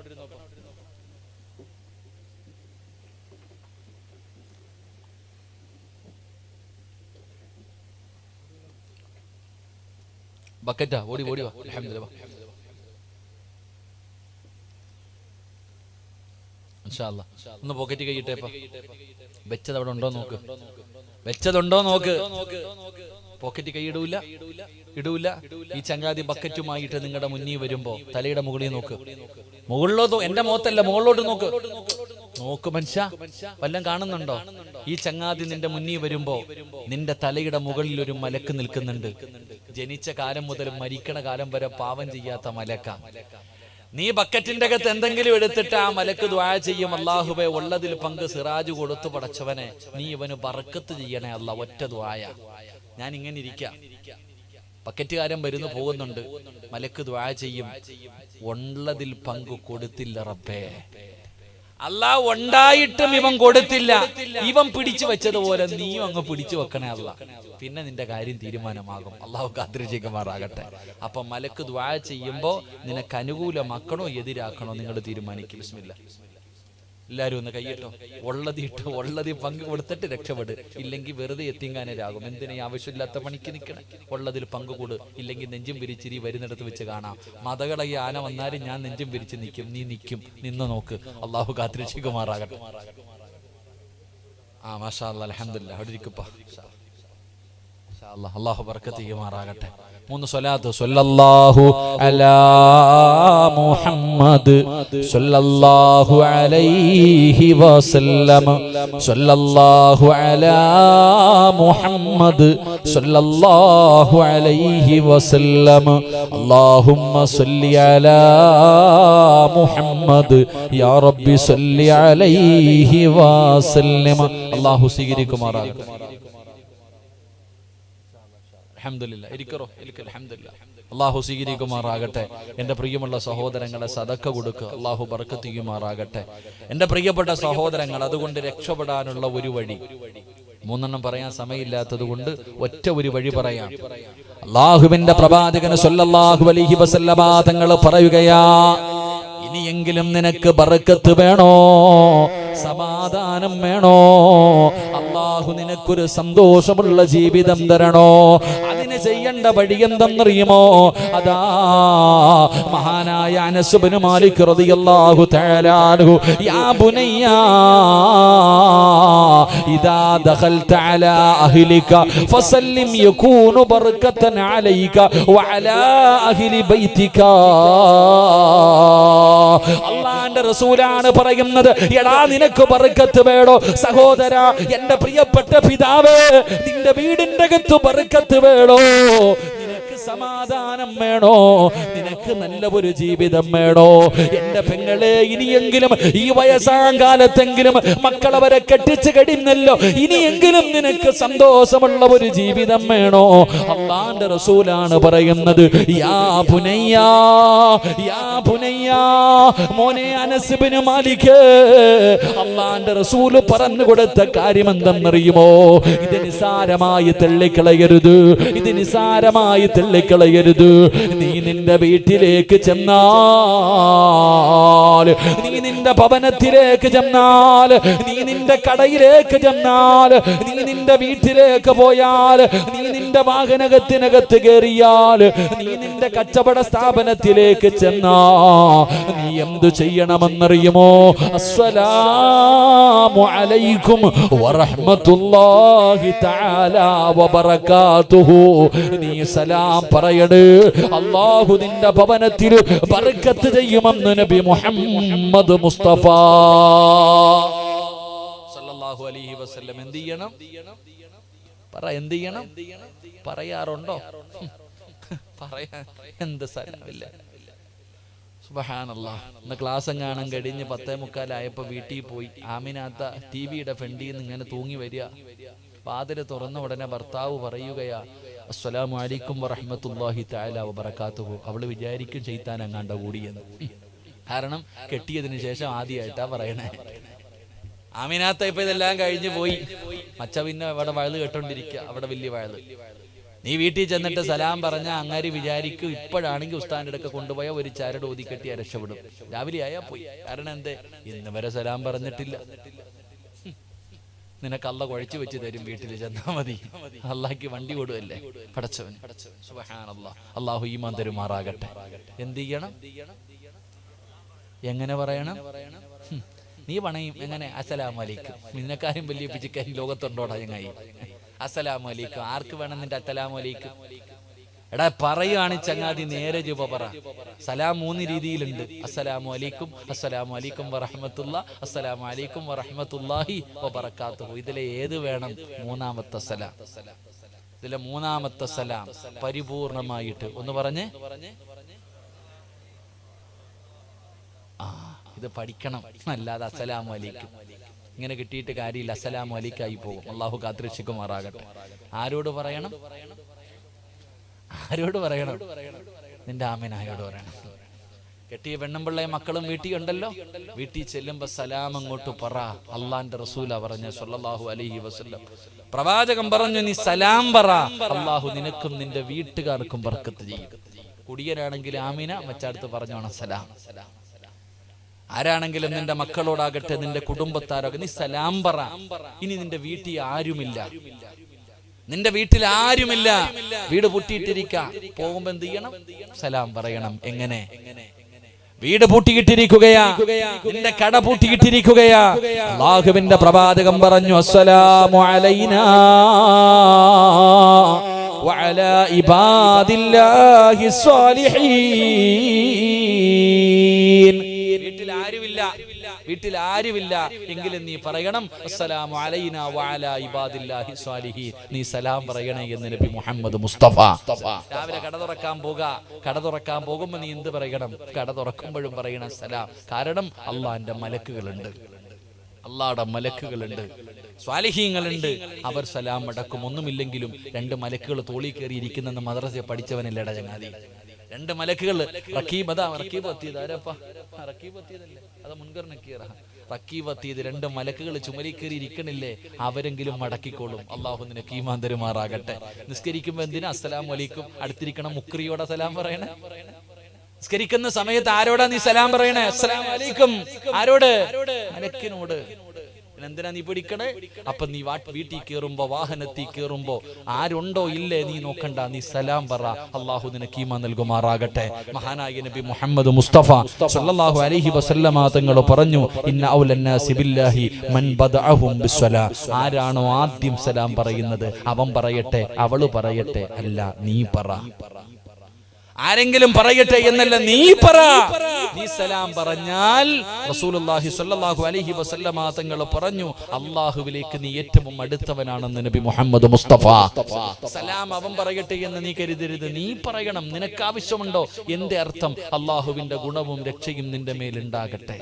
ബക്കറ്റാ, ഓടി ഓടി വാ. അൽഹംദുലില്ലാഹ്. ഇൻഷാ അല്ലാഹ്. ഒന്ന് പോക്കറ്റ് കൈയിട്ടേപ്പാ. വെച്ചത് അവിടെ ഉണ്ടോ നോക്ക്. വെച്ചതുണ്ടോ നോക്ക്. പോക്കറ്റ് കൈ ഇടൂല. ഈ ചങ്ങാതി ബക്കറ്റുമായിട്ട് നിങ്ങളുടെ മുന്നിൽ വരുമ്പോ തലയുടെ മുകളിൽ നോക്ക്. മുകളിലോട്ടോ, എന്റെ മുഖത്തല്ല, മുകളിലോട്ട് നോക്ക്. നോക്ക് മനുഷ്യ, വല്ലതും കാണുന്നുണ്ടോ? ഈ ചങ്ങാതി നിന്റെ മുന്നിൽ വരുമ്പോ നിന്റെ തലയുടെ മുകളിൽ ഒരു മലക്ക് നിൽക്കുന്നുണ്ട്. ജനിച്ച കാലം മുതൽ മരിക്കണ കാലം വരെ പാവം ചെയ്യാത്ത മലക്ക. നീ ബക്കറ്റിന്റെ അകത്ത് എന്തെങ്കിലും എടുത്തിട്ട് ആ മലക്ക് ദുആ ചെയ്യും, അല്ലാഹുവേ ഉള്ളതിൽ പങ്ക് സിറാജ് കൊടുത്തു പടച്ചവനെ, നീ ഇവന് ബർക്കത്ത് ചെയ്യണേ അല്ലാ. ഒറ്റ ദുആയ. ഞാൻ ഇങ്ങനെ ഇരിക്കാം, ബക്കറ്റുകാരൻ വരുന്നു പോകുന്നുണ്ട്, മലക്ക് ദുആ ചെയ്യും, ഉള്ളതിൽ പങ്ക് കൊടുത്തില്ല റബ്ബേ. അല്ലാഹ് ഉണ്ടായിട്ടും ഇവൻ കൊടുത്തില്ല, ഇവൻ പിടിച്ചു വെച്ചതുപോലെ നീയും അങ്ങ് പിടിച്ചു വെക്കണേ അല്ലാ. പിന്നെ നിന്റെ കാര്യം തീരുമാനമാകും. അള്ളാഹു കാത്തിരക്ഷിക്കുമാറാകട്ടെ. അപ്പൊ മലക്ക് ദുആ ചെയ്യുമ്പോ നിനക്ക് അനുകൂലമാക്കണോ എതിരാക്കണോ നിങ്ങൾ തീരുമാനിക്കും. ബിസ്മില്ലാ. എല്ലാരും ഒന്ന് കൈയ്യട്ടോ. ഉള്ളതി പങ്ക് കൊടുത്തിട്ട് രക്ഷപ്പെട്. ഇല്ലെങ്കിൽ വെറുതെ എത്തിങ്ങാനരാകും. എന്തിനാ ആവശ്യമില്ലാത്ത പണിക്ക് നിൽക്കണം? ഉള്ളതിൽ പങ്ക് കൊടു. ഇല്ലെങ്കിൽ നെഞ്ചും വിരിച്ചിരി വരുന്നിടത്ത് വെച്ച് കാണാം. മതകളെ ആന വന്നാലും ഞാൻ നെഞ്ചും വിരിച്ച് നിൽക്കും. നീ നിൽക്കും, നിന്ന് നോക്ക്. അള്ളാഹു കാത്തിരക്ഷിക്കുമാറാകട്ടെ. മാഷാ അല്ലാഹ്. അൽഹംദുലില്ലാഹ്. അവിടെ ഇരിക്കുപ്പാ. അള്ളാഹു ബർക്കത്ത് ചെയ്യുമാറാകട്ടെ. 3 സ്വലാത്ത്. സ്വല്ലല്ലാഹു അലാ മുഹമ്മദ് സ്വല്ലല്ലാഹു അലൈഹി വസല്ലം. സ്വല്ലല്ലാഹു അലാ മുഹമ്മദ് സ്വല്ലല്ലാഹു അലൈഹി വസല്ലം. അല്ലാഹുമ്മ സ്വല്ലി അലാ മുഹമ്മദ് യാ റബ്ബി സ്വല്ലി അലൈഹി വസല്ലം. അല്ലാഹു സ്വീകരിക്കുമാറാകട്ടെ. അള്ളാഹു സ്വീകരിക്കുമാറാകട്ടെ. എന്റെ പ്രിയമുള്ള സഹോദരങ്ങളെ, സദക്ക കൊടുക്കുക. അള്ളാഹു ബർക്കത്ത് ചെയ്യുമാറാകട്ടെ. എന്റെ പ്രിയപ്പെട്ട സഹോദരങ്ങൾ, അതുകൊണ്ട് രക്ഷപ്പെടാനുള്ള ഒരു വഴി, 3 പറയാൻ സമയമില്ലാത്തത് കൊണ്ട് ഒറ്റ ഒരു വഴി പറയാം. അള്ളാഹുവിന്റെ പ്രവാചകൻ സ്വല്ലല്ലാഹു അലൈഹി വസല്ലമ തങ്ങൾ പറയുകയാ, ഇനിയെങ്കിലും നിനക്ക് ബർക്കത്ത് വേണോ, സമാധാനം വേണോ, അല്ലാഹു നിനക്കൊരു സന്തോഷമുള്ള ജീവിതം തരണോ, അതിന് ചെയ്യേണ്ട വഴി എന്തെന്നറിയുമോ? അതാ മഹാനായ അനസ് ഇബ്നു മാലിക് റളിയല്ലാഹു തആല അൻഹു, യാ ബുനയ്യ ഇദാ ദഖൽത അലാ അഹ്ലിക ഫസല്ലിം യകൂനു ബർകതൻ അലൈക വഅലാ അഹ്ലി ബൈതിക. അല്ലാഹുവിന്റെ റസൂലാണ് പറയുന്നത്, എടാ നിനക്ക് ബർക്കത്ത് വേണോ സഹോദര, എന്റെ പ്രിയപ്പെട്ട പിതാവേ, നിന്റെ വീടിന്റെ അകത്ത് ബർക്കത്ത് വേണോ, നിനക്ക് സമാധാനം വേണോ, നിനക്ക് നല്ല ഒരു ജീവിതം വേണോ, എന്റെ പെങ്ങളെ, ഇനിയെങ്കിലും ഈ വയസ്സാം കാലത്തെങ്കിലും മക്കളവരെ കെട്ടിച്ചു കഴിഞ്ഞല്ലോ, ഇനിയെങ്കിലും നിനക്ക് സന്തോഷമുള്ള ഒരു ജീവിതം വേണോ? അല്ലാഹുവിന്റെ റസൂലാണ് പറയുന്നത്, യാ ബുനയ്യ, യാ ബുനയ്യ, മോനെ അനസ് ഇബ്നു മാലിക്, അല്ലാഹുവിന്റെ റസൂൽ പറഞ്ഞു കൊടുത്ത കാര്യം എന്തെന്നറിയുമോ? ഇത് നിസാരമായി തള്ളിക്കളയരുത്, ഇത് നിസാരമായി തള്ളിക്കളയരുത്. നീ നിന്റെ വീട്ടിലേക്ക് ചെന്നാൽ, നീ നിന്റെ ഭവനത്തിലേക്ക് ചെന്നാൽ, നീ നിന്റെ കടയിലേക്ക് ചെന്നാൽ, നീ നിന്റെ വീട്ടിലേക്ക് പോയാൽ, നീ നിന്റെ വാഹനത്തിനകത്ത് കയറിയാൽ, നീ നിന്റെ കച്ചവട സ്ഥാപനത്തിലേക്ക് ചെന്നാ നീ എന്തു ചെയ്യണമെന്നറിയുമോ? അസ്സലാമു അലൈക്കും വറഹ്മത്തുള്ളാഹി തആല വബറകാതുഹു. നീ സലാം പറയണേ, അല്ലാഹു നിന്റെ ഭവനത്തിൽ ബർക്കത്ത് ചെയ്യുമെന്ന് നബി മുഹമ്മദ് മുസ്തഫ സല്ലല്ലാഹു അലൈഹി വസല്ലം എന്ത് ചെയ്യണം? പറ, എന്ത് ചെയ്യണം? പറയാറുണ്ടോ? പറയാൻ എന്ത് സ്ഥലമില്ല. സുബ്ഹാനല്ലാഹ്. ഇന്ന് ക്ലാസ് എങ്ങാനും കഴിഞ്ഞ് 10:45 വീട്ടിൽ പോയി ആമിനാത്ത ടിവിയുടെ ഫ്രണ്ടിൽ നിന്ന് ഇങ്ങനെ തൂങ്ങി വരിക. വാതില് തുറന്ന ഉടനെ ഭർത്താവ് പറയുകയാ, അസ്സലാമു അലൈക്കും വറഹ്മത്തുള്ളാഹി തആല വബറകാതുഹു. അവള് വിചാരിക്കും ശൈത്താൻ അങ്ങാണ്ട കൂടിയെന്ന്. കാരണം കെട്ടിയതിന് ശേഷം ആദ്യമായിട്ടാ പറയണേ. ആമിനാത്ത ഇപ്പൊ ഇതെല്ലാം കഴിഞ്ഞു പോയി, മച്ച പിന്നെ അവിടെ വയല് കേട്ടോണ്ടിരിക്കുക, അവിടെ വലിയ വയല്. നീ വീട്ടിൽ ചെന്നിട്ട് സലാം പറഞ്ഞ അങ്ങാരി വിചാരിക്കും ഇപ്പോഴാണെങ്കിൽ ഉസ്താന്റെ അടുക്ക കൊണ്ടുപോയ ഒരു ചരട് ഊതി കെട്ടിയാ രക്ഷപ്പെടും. രാവിലെ ആയാ പോയി. കാരണം എന്തേ? ഇന്ന് വരെ സലാം പറഞ്ഞിട്ടില്ല. നിനക്ക് അള്ള കുഴച്ചു വെച്ച് തരും, വീട്ടിൽ ചെന്നാ മതി. അള്ളാഹ്ക്ക് വണ്ടി കൊടുവല്ലേ പടച്ചവൻ. സുബ്ഹാനല്ലാഹ്. അള്ളാഹു ഈമാൻ തരുമാറാകട്ടെ. എന്ത് ചെയ്യണം? എങ്ങനെ പറയണം? നീ പണയും എങ്ങനെ? അസ്സലാമു അലൈക്കും. നിന്നെക്കാരും വലിയ പിച്ചിക്കാരി ലോകത്തുണ്ടോടാ ചങ്ങായി? അസ്സലാമു അലൈക്കും. ആർക്ക് വേണം നിന്റെ അസ്സലാമു അലൈക്കും? എടാ പറയുകയാണ് ചങ്ങാതി, നേരെ ജുബ പറ. സലാം 3 രീതിയിലുണ്ട്. അസ്സലാമു അലൈക്കും, അസ്സലാമു അലൈക്കും വറഹ്മത്തുള്ളാ, അസ്സലാമു അലൈക്കും വറഹ്മത്തുള്ളാഹി വബറകാതുഹു. ഇതിലെ ഏത് വേണം? മൂന്നാമത്തെ സലാം. ഇതിലെ മൂന്നാമത്തെ സലാം പരിപൂർണമായിട്ട് ഒന്ന് പറഞ്ഞേ. ഇത് പഠിക്കണം, അല്ലാതെ അസ്സലാമു അലൈക്കും ഇങ്ങനെ കിട്ടിയിട്ട് കാര്യമില്ല. അസ്സലാമു അലൈക്കായി പോകും. അള്ളാഹു കാത്തുരക്ഷിക്കുമാറാകട്ടെ. ആരോട് പറയണം? ആരോട് പറയണം? നിന്റെ ആമിനായോട് പറയണം. കെട്ടിയ പെണ്ണുമ്പിള്ളയെ മക്കളും വീട്ടിലുണ്ടല്ലോ, വീട്ടിൽ ചെല്ലുമ്പോ സലാം അങ്ങോട്ട് പറ. അള്ളാന്റെ റസൂലാ പറഞ്ഞ സല്ലല്ലാഹു അലൈഹി വസല്ലം, പ്രവാചകൻ പറഞ്ഞു, നീ സലാം പറ, അള്ളാഹു നിനക്കും നിന്റെ വീട്ടുകാർക്കും ബർക്കത്ത് ചെയ്യും. കുടിയനാണെങ്കിൽ ആമിന, മറ്റടുത്ത് പറഞ്ഞോണം സലാം. ആരാണെങ്കിലും നിന്റെ മക്കളോടാകട്ടെ, നിന്റെ കുടുംബത്താരൊക്കെ നീ സലാം പറ. ഇനി നിന്റെ വീട്ടിൽ ആരുമില്ല, നിന്റെ വീട്ടിൽ ആരുമില്ല, വീട് പൂട്ടിയിട്ടിരിക്ക, പോകുമ്പോ എന്ത് ചെയ്യണം? സലാം പറയണം. എങ്ങനെ? വീട് പൂട്ടിയിട്ടിരിക്കുകയാ, നിന്റെ കട പൂട്ടിയിട്ടിരിക്കുകയാ, അല്ലാഹുവിന്റെ പ്രവാചകൻ പറഞ്ഞു, അസ്സലാമു അലൈനാ വഅലാ ഇബാദില്ലാഹി സ്വാലിഹീൻ. വീട്ടിൽ ആരുമില്ല എങ്കിലും നീ പറയണം, അസ്സലാമു അലൈനാ വഅലാ ഇബാദില്ലാഹി സ്വാലിഹീൻ. നീ സലാം പറയണേ എന്ന് നബി മുഹമ്മദ് മുസ്തഫ. രാവിലെ കട തുറക്കാൻ പോകുമ്പോ നീ എന്ത് പറയണം? കട തുറക്കുമ്പോഴും പറയണം സലാം. കാരണം അള്ളാന്റെ മലക്കുകളുണ്ട്, അള്ളാഹുടെ മലക്കുകളുണ്ട്, സ്വാലിഹീങ്ങളുണ്ട്. അവർ സലാം അടക്കും. ഒന്നുമില്ലെങ്കിലും 2 മലക്കുകൾ തോളി കയറി ഇരിക്കുന്നെന്ന് മദ്രസയെ പഠിച്ചവനല്ലേടാ ചങ്ങാതി. 2 മലക്കുകൾ റക്കീബ്, അതാ റക്കീബ് എത്തിയത്. ആരപ്പാ റക്കീബ് എത്തിയതല്ലേ? അത് മുൻകർ നക്കീറ. റക്കീബ് എത്തിയത് 2 മലക്കുകൾ ചുമരി കയറി ഇരിക്കണില്ലേ? അവരെങ്കിലും മടക്കിക്കോളും. അള്ളാഹു നിനക്ക് ഈമാൻ തരുമാറാകട്ടെ. നിസ്കരിക്കുമ്പോ എന്തിനാ അസ്സലാമു അലൈക്കും? അടുത്തിരിക്കണം മുക്രിയോടെ സലാം പറയണേ. നിസ്കരിക്കുന്ന സമയത്ത് ആരോടാ നീ സലാം പറയണേ? അസ്സലാമു അലൈക്കും. ആരോട്? മലക്കിനോട്. എന്തിനാ നീ പിടിക്കണേ? അപ്പൊ നീ വീട്ടിൽ കയറുമ്പോ, വാഹനത്തിൽ കയറുമ്പോ ആരുണ്ടോ ഇല്ലേ നീ നോക്കണ്ട, നീ സലാം പറ. അള്ളാഹു നിനക്ക് ഈമാൻ നൽകുമാറാകട്ടെ. മഹാനായ നബി മുഹമ്മദ് മുസ്തഫ സല്ലല്ലാഹു അലൈഹി വസല്ലമ തങ്ങൾ പറഞ്ഞു, ഇന്ന ഔലന്നാസി ബില്ലാഹി മൻ ബദഅഹും ബിസ്സലാ. ആരാണോ ആദ്യം സലാം പറയുന്നത് അവൻ പറയട്ടെ, അവള് പറയട്ടെ, അല്ല നീ പറ. ആരെങ്കിലും പറയട്ടെ എന്നല്ല, നീ പറ. നീ സലാം പറഞ്ഞാൽ റസൂലുള്ളാഹി സ്വല്ലല്ലാഹു അലൈഹി വസല്ലമ തങ്ങൾ പറഞ്ഞു, അല്ലാഹുവിലേക്ക് നീ ഏറ്റവും അടുത്തവനാണെന്ന് നബി മുഹമ്മദ് മുസ്തഫ. സലാം അവൻ പറയട്ടെ എന്ന് നീ കരുതരുത്, നീ പറയണം. നിനക്ക് ആവശ്യമുണ്ടോ? എന്റെ അർത്ഥം അല്ലാഹുവിന്റെ ഗുണവും രക്ഷയും നിന്റെ മേലുണ്ടാകട്ടെ.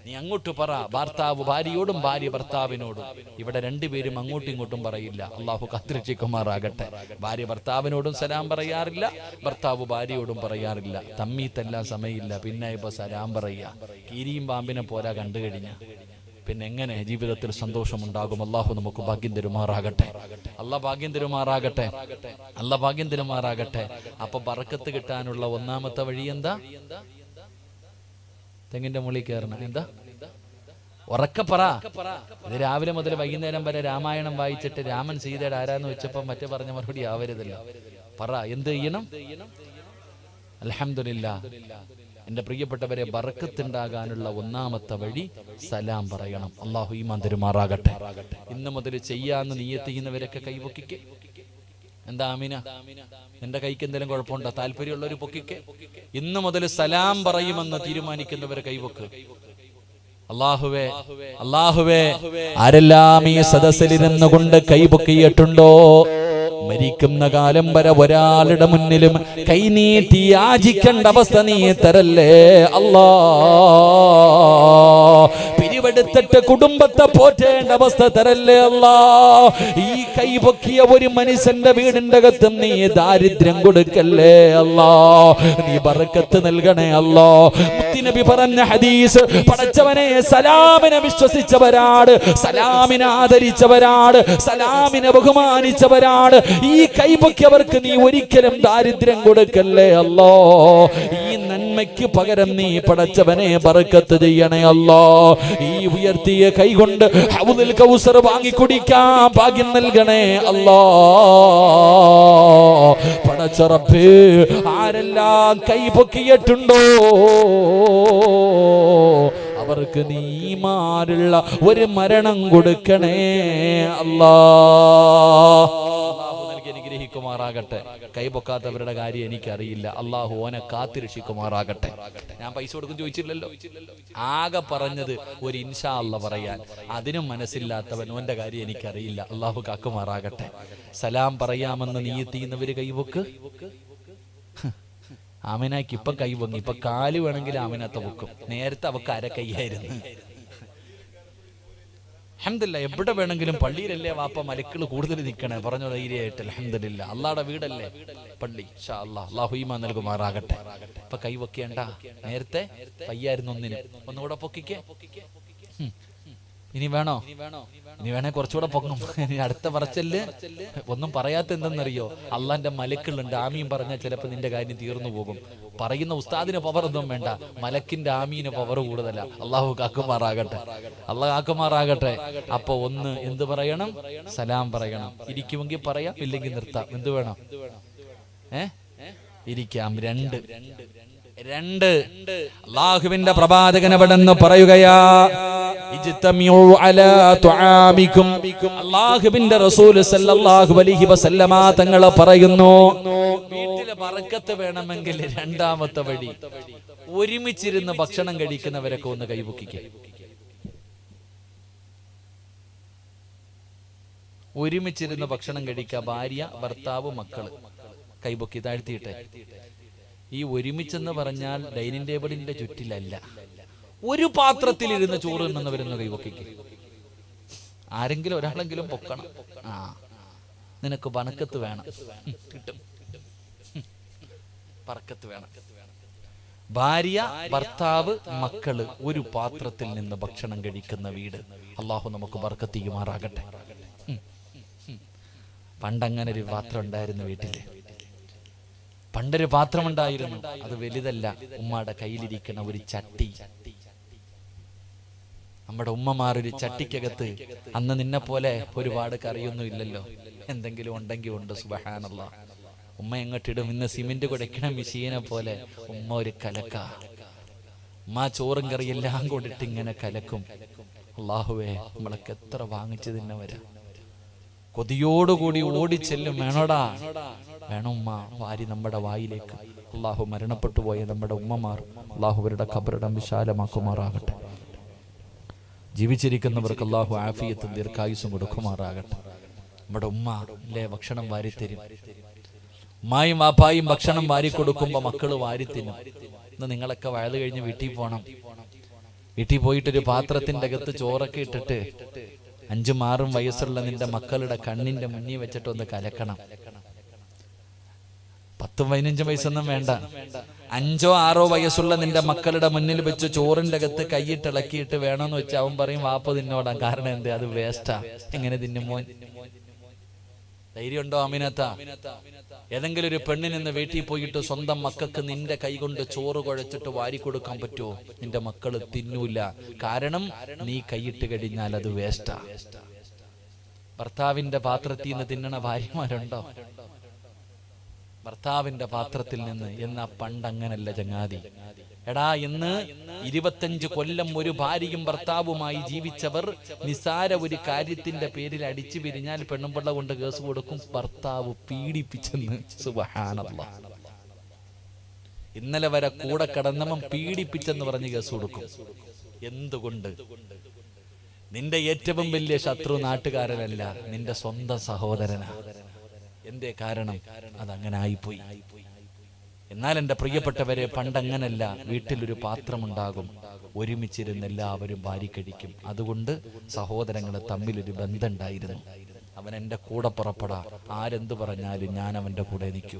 നീ അങ്ങോട്ട് പറ. ഭർത്താവ് ഭാര്യയോടും, ഭാര്യ ഭർത്താവിനോടും. ഇവിടെ രണ്ടുപേരും അങ്ങോട്ടും ഇങ്ങോട്ടും പറയില്ല. അള്ളാഹു കാത്തിരക്ഷിക്കുമാറാകട്ടെ. ഭാര്യ ഭർത്താവിനോടും സലാം പറയാറില്ല, ഭർത്താവ് ഭാര്യയോടും പറയാറില്ല. തമ്മീത്തെല്ലാം സമയമില്ല, പിന്നെ ഇപ്പൊ സലാം പറയുക. കീരിയും പാമ്പിനെ പോരാ കണ്ടു കഴിഞ്ഞ പിന്നെ എങ്ങനെ ജീവിതത്തിൽ സന്തോഷമുണ്ടാകും? അള്ളാഹു നമുക്ക് ഭാഗ്യം തരുമാറാകട്ടെ. അള്ളാഹ് ഭാഗ്യം തരുമാറാകട്ടെ. അള്ളാഹ് ഭാഗ്യം തരുമാറാകട്ടെ. അപ്പൊ ബറക്കത്ത് കിട്ടാനുള്ള ഒന്നാമത്തെ വഴി എന്താ? തെങ്ങിന്റെ മുകളിൽ കയറണം. എന്താ? ഉറക്കപ്പറ. ഇത് രാവിലെ മുതൽ വൈകുന്നേരം വരെ രാമായണം വായിച്ചിട്ട് രാമൻ സീതയുടെ ആരാന്ന് വെച്ചപ്പോ മറ്റേ പറഞ്ഞ മറുപടി ആവരുതല്ലോ. പറ, എന്ത് ചെയ്യണം? അൽഹംദുലില്ലാഹ്. എന്റെ പ്രിയപ്പെട്ടവരെ, ബറക്കത്തുണ്ടാകാനുള്ള ഒന്നാമത്തെ വഴി സലാം പറയണം. അള്ളാഹു ഈമാൻ തരുമാറാകട്ടെ. ഇന്ന് മുതൽ ചെയ്യാന്ന് നിയ്യത്ത് ചെയ്യുന്നവരൊക്കെ കൈപൊക്കിക്കെ. എന്താ ആമീന? എന്റെ കൈക്ക് എന്തെങ്കിലും കുഴപ്പമുണ്ടോ? താല്പര്യമുള്ളവർ പൊക്കിക്കെ. ഇന്ന് മുതൽ സലാം പറയുമെന്ന് തീരുമാനിക്കുന്നവരെ കൈവക്ക്. അല്ലാഹുവേ, അല്ലാഹുവേ, ആരെല്ലാം ഈ സദസ്സിലിരുന്നു കൊണ്ട് കൈപൊക്കിയിട്ടുണ്ടോ, മരിക്കുന്ന കാലം വരെ ഒരാളുടെ മുന്നിലും കൈനീട്ടി യാചിക്കേണ്ട അവസ്ഥ നീ തരല്ലേ അല്ലാ. പിരിവെടുത്തിട്ട് കുടുംബത്തെ പോറ്റേണ്ട അവസ്ഥ തരല്ലേ അല്ലാ. ഈ കൈപൊക്കിയ ഒരു മനുഷ്യന്റെ വീടിന്റെ അകത്ത് നീ ദാരിദ്ര്യം കൊടുക്കല്ലേ അല്ലാ. നീ ബറക്കത്ത് നൽകണേ അല്ലാ. മുത്തുനബി പറഞ്ഞ ഹദീസ്, പടച്ചവനെ സലാമിനെ വിശ്വസിച്ചവരാണ്, സലാമിനെ ആദരിച്ചവരാണ്, സലാമിനെ ബഹുമാനിച്ചവരാണ്. ഈ കൈപൊക്കിയവർക്ക് നീ ഒരിക്കലും ദാരിദ്ര്യം കൊടുക്കല്ലേ അല്ലോ. ഈ നന്മയ്ക്ക് പകരം നീ പടച്ചവനെ ബറക്കത്ത് ചെയ്യണേ അല്ലോ. ഈ ഉയർത്തിയ കൈകൊണ്ട് ഹൗദുൽ കൗസർ വാങ്ങി കുടിക്കാൻ ഭാഗ്യം നൽകണേ അല്ലോ. പടച്ച റബ്ബേ, ആരെല്ലാം കൈപൊക്കിയിട്ടുണ്ടോ അവർക്ക് നീ ഈമാനുള്ള ഒരു മരണം കൊടുക്കണേ അല്ലാ. അനുഗ്രഹിക്കുമാറാകട്ടെ. കൈപൊക്കാത്തവരുടെ കാര്യം എനിക്കറിയില്ല. അള്ളാഹു ഓനെ കാത്തിരക്ഷിക്കുമാറാകട്ടെ. ഞാൻ പൈസ കൊടുക്കും ചോദിച്ചില്ലല്ലോ. ആകെ പറഞ്ഞത് ഒരു ഇൻഷാ അല്ലാഹ് പറയാൻ. അതിനും മനസ്സില്ലാത്തവൻ ഓന്റെ കാര്യം എനിക്കറിയില്ല. അള്ളാഹു കാക്കുമാറാകട്ടെ. സലാം പറയാമെന്ന് നിയ്യത്ത് ചെയ്യുന്നവര് കൈപൊക്ക്. ആമിനാക്ക് ഇപ്പൊ കൈ പൊങ്ങി. ഇപ്പൊ കാല് വേണമെങ്കിൽ ആമിനത്തെ പൊക്കും. നേരത്തെ അവക്ക് അര കൈയായിരുന്നു. അൽഹംദുലില്ലാഹ്. എവിടെ വേണമെങ്കിലും, പള്ളിയിലല്ലേ വാപ്പ മലക്കൾ കൂടുതൽ നിൽക്കണേ, പറഞ്ഞ ധൈര്യമായിട്ട്. അൽഹംദുലില്ലാഹ്. അള്ളാഹുടെ വീടല്ലേ പള്ളി. ഇൻഷാ അല്ലാഹ്. അല്ലാഹു ഈമാൻ നൽകുമാറാകട്ടെ. ഇപ്പൊ കൈ പൊക്കിയണ്ട, നേരത്തെ കയ്യായിരുന്നു ഒന്നിന്. ഒന്നുകൂടെ പൊക്കിക്കേ. ഇനി വേണോ? ഇനി വേണേ കുറച്ചുകൂടെ പൊങ്ങും. ഇനി അടുത്ത പറച്ചല് ഒന്നും പറയാത്ത എന്തെന്നറിയോ? അള്ളാന്റെ മലക്കുകളുണ്ട്. ആമീൻ പറഞ്ഞാൽ ചിലപ്പോൾ നിന്റെ കാര്യം തീർന്നു പോകും. പറയുന്ന ഉസ്താദിന് പവർ ഒന്നും വേണ്ട, മലക്കിന്റെ ആമീന് പവർ കൂടുതലാ. അള്ളാഹു കാക്കുമാറാകട്ടെ. അള്ളാഹ് കാക്കുമാറാകട്ടെ. അപ്പൊ ഒന്ന് എന്ത് പറയണം? സലാം പറയണം. ഇരിക്കുമെങ്കിൽ പറയാം, ഇല്ലെങ്കിൽ നിർത്താം. എന്ത് വേണം? ഇരിക്കാം. രണ്ട് അല്ലാഹുവിന്റെ പ്രവാചകൻ അവിടെന്ന് പറയുകയാ, അല്ലാഹുവിന്റെ റസൂൽ സല്ലല്ലാഹു അലൈഹി വസല്ലമ തങ്ങൾ പറയുന്നു, വീട്ടിലെ ബറക്കത്ത് വേണമെങ്കിൽ രണ്ടാമത്തെ വഴി ഒരുമിച്ചിരുന്ന് ഭക്ഷണം കഴിക്കുന്നവരൊക്കെ ഒന്ന് കൈപൊക്കിക്കുക. ഒരുമിച്ചിരുന്ന് ഭക്ഷണം കഴിക്കുക. ഭാര്യ, ഭർത്താവ്, മക്കള് കൈപൊക്കി താഴ്ത്തിയിട്ടെ. ഈ ഒരുമിച്ചെന്ന് പറഞ്ഞാൽ ഡൈനിങ് ടേബിളിന്റെ ചുറ്റിലല്ല, ഒരു പാത്രത്തിലിരുന്ന് ചോറ് തിന്നുന്നവരൊന്ന് കൈപൊക്കിക്ക്. ആരെങ്കിലും ഒരാളെങ്കിലും പൊക്കണം. നിനക്ക് ബറക്കത്ത് വേണം, കിട്ടും. ബറക്കത്ത് വേണം. ഭാര്യ, ഭർത്താവ്, മക്കള് ഒരു പാത്രത്തിൽ നിന്ന് ഭക്ഷണം കഴിക്കുന്ന വീട്. അള്ളാഹു നമുക്ക് ബറക്കത്ത് ചെയ്യുമാറാകട്ടെ. പണ്ടങ്ങനെ ഒരു പാത്രം ഉണ്ടായിരുന്നു വീട്ടില്. പണ്ടൊരു പാത്രമുണ്ടായിരുന്നു, അത് വലുതല്ല, ഉമ്മയുടെ കയ്യിലിരിക്കണ ഒരു ചട്ടി. നമ്മുടെ ഉമ്മമാർ ഒരു ചട്ടിക്കകത്ത്, അന്ന് നിന്നെ പോലെ ഒരുപാട് കറിയൊന്നും ഇല്ലല്ലോ, എന്തെങ്കിലും ഉണ്ടെങ്കിൽ ഉണ്ട്. സുബ്ഹാനല്ലാഹ്. ഉമ്മ എങ്ങോട്ടിടും, ഇന്ന് സിമെന്റ് കുടയ്ക്കണ മെഷീനെ പോലെ ഉമ്മ ഒരു കലക്ക. ഉമ്മ ചോറും കറിയെല്ലാം കൂടിട്ട് ഇങ്ങനെ കലക്കും. അല്ലാഹുവേ, നമ്മളൊക്കെ എത്ര വാങ്ങിച്ചു തിന്നെ വരാം. കൊതിയോടുകൂടി ഓടിച്ചെല്ലും, വേണോടാ, വേണം ഉമ്മ, വാരി നമ്മുടെ വായിലേക്ക്. അള്ളാഹു മരണപ്പെട്ടു പോയ നമ്മുടെ ഉമ്മമാർ, അള്ളാഹുവരുടെ ഖബറിടം വിശാലമാക്കുമാറാകട്ടെ. ജീവിച്ചിരിക്കുന്നവർക്ക് അള്ളാഹു ആഫിയത്തും ദീർഘായുസ്സും കൊടുക്കുമാറാകട്ടെ. നമ്മുടെ ഉമ്മ അല്ലേ ഭക്ഷണം വാരിത്തരും. ഉമ്മായും വാപ്പായും ഭക്ഷണം വാരി കൊടുക്കുമ്പോൾ മക്കള് വാരിത്തിന്നും. ഇന്ന് നിങ്ങളൊക്കെ വയത് കഴിഞ്ഞ് വീട്ടിൽ പോകണം. വീട്ടിൽ പോയിട്ടൊരു പാത്രത്തിന്റെ അകത്ത് ചോറൊക്കെ ഇട്ടിട്ട് 5-6 വയസ്സുള്ള നിന്റെ മക്കളുടെ കണ്ണിന്റെ മുന്നിൽ വെച്ചിട്ട് ഒന്ന് കലക്കണം. 10-15 വയസ്സൊന്നും വേണ്ട, 5-6 വയസ്സുള്ള നിന്റെ മക്കളുടെ മുന്നിൽ വെച്ച് ചോറിന്റെ അകത്ത് കൈയിട്ടിളക്കിയിട്ട് വേണമെന്ന് വെച്ചാൽ അവൻ പറയും വാപ്പ തിന്നോടാം. കാരണം എന്താ, അത് വേസ്റ്റാ, എങ്ങനെ തിന്നുമോ? ധൈര്യമുണ്ടോ അമിനത്ത? ഏതെങ്കിലും ഒരു പെണ്ണിൽ നിന്ന് വീട്ടിൽ പോയിട്ട് സ്വന്തം മക്കൾക്ക് നിന്റെ കൈ കൊണ്ട് ചോറ് കുഴച്ചിട്ട് വാരി കൊടുക്കാൻ പറ്റുമോ? നിന്റെ മക്കള് തിന്നൂല. കാരണം നീ കൈയിട്ട് കഴിഞ്ഞാൽ അത് വേസ്റ്റാ. ഭർത്താവിന്റെ പാത്രത്തിൽ നിന്ന് തിന്നണ ഭാര്യമാരുണ്ടോ? ഭർത്താവിന്റെ പാത്രത്തിൽ നിന്ന്. എന്നാ പണ്ടങ്ങനല്ല ചങ്ങാതി. എടാ, ഇന്ന് 25 കൊല്ലം ഒരു ഭാര്യയും ഭർത്താവുമായി ജീവിച്ചവർ നിസാര ഒരു കാര്യത്തിന്റെ പേരിൽ അടിച്ചു പിരിഞ്ഞാൽ പെണ്ണുമ്പിള്ള കൊണ്ട് കേസ് കൊടുക്കും, ഭർത്താവ് പീഡിപ്പിച്ചെന്ന്. സുബ്ഹാനല്ലാഹ്. ഇന്നലെ വരെ കൂടെ കിടന്നവൻ പീഡിപ്പിച്ചെന്ന് പറഞ്ഞ് കേസ് കൊടുക്കും. എന്തുകൊണ്ട്? നിന്റെ ഏറ്റവും വലിയ ശത്രു നാട്ടുകാരനല്ല, നിന്റെ സ്വന്തം സഹോദരനാ. എന്തേ കാരണം? അതങ്ങനെ ആയിപ്പോയി. എന്നാൽ എൻ്റെ പ്രിയപ്പെട്ടവരെ, പണ്ടങ്ങനല്ല. വീട്ടിലൊരു പാത്രമുണ്ടാകും, ഒരുമിച്ചിരുന്ന് എല്ലാവരും വാരിക്കഴിക്കും. അതുകൊണ്ട് സഹോദരങ്ങൾ തമ്മിലൊരു ബന്ധമുണ്ടായിരുന്നു. അവൻ എൻ്റെ കൂടെ പുറപ്പെടാ, ആരെന്ത് പറഞ്ഞാലും ഞാൻ അവൻ്റെ കൂടെ നിൽക്കൂ.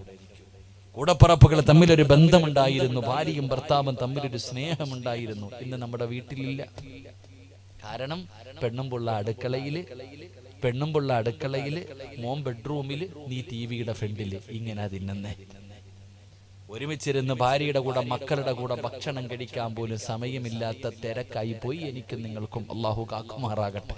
കൂടപ്പറപ്പുകൾ തമ്മിലൊരു ബന്ധമുണ്ടായിരുന്നു, ഭാര്യയും ഭർത്താവും തമ്മിലൊരു സ്നേഹമുണ്ടായിരുന്നു. ഇന്ന് നമ്മുടെ വീട്ടിലില്ല. കാരണം പെണ്ണുമ്പുള്ള അടുക്കളയില്, മോൻ ബെഡ്റൂമില്, നീ ടിവിയുടെ ഫ്രണ്ടില്, ഇങ്ങനെ തിന്നുന്നേ. ഒരുമിച്ചിരുന്ന് ഭാര്യയുടെ കൂടെ മക്കളുടെ കൂടെ ഭക്ഷണം കഴിക്കാൻ പോലും സമയമില്ലാത്ത തിരക്കായി പോയി എനിക്കും നിങ്ങൾക്കും. അള്ളാഹു കാക്കുമാറാകട്ടെ.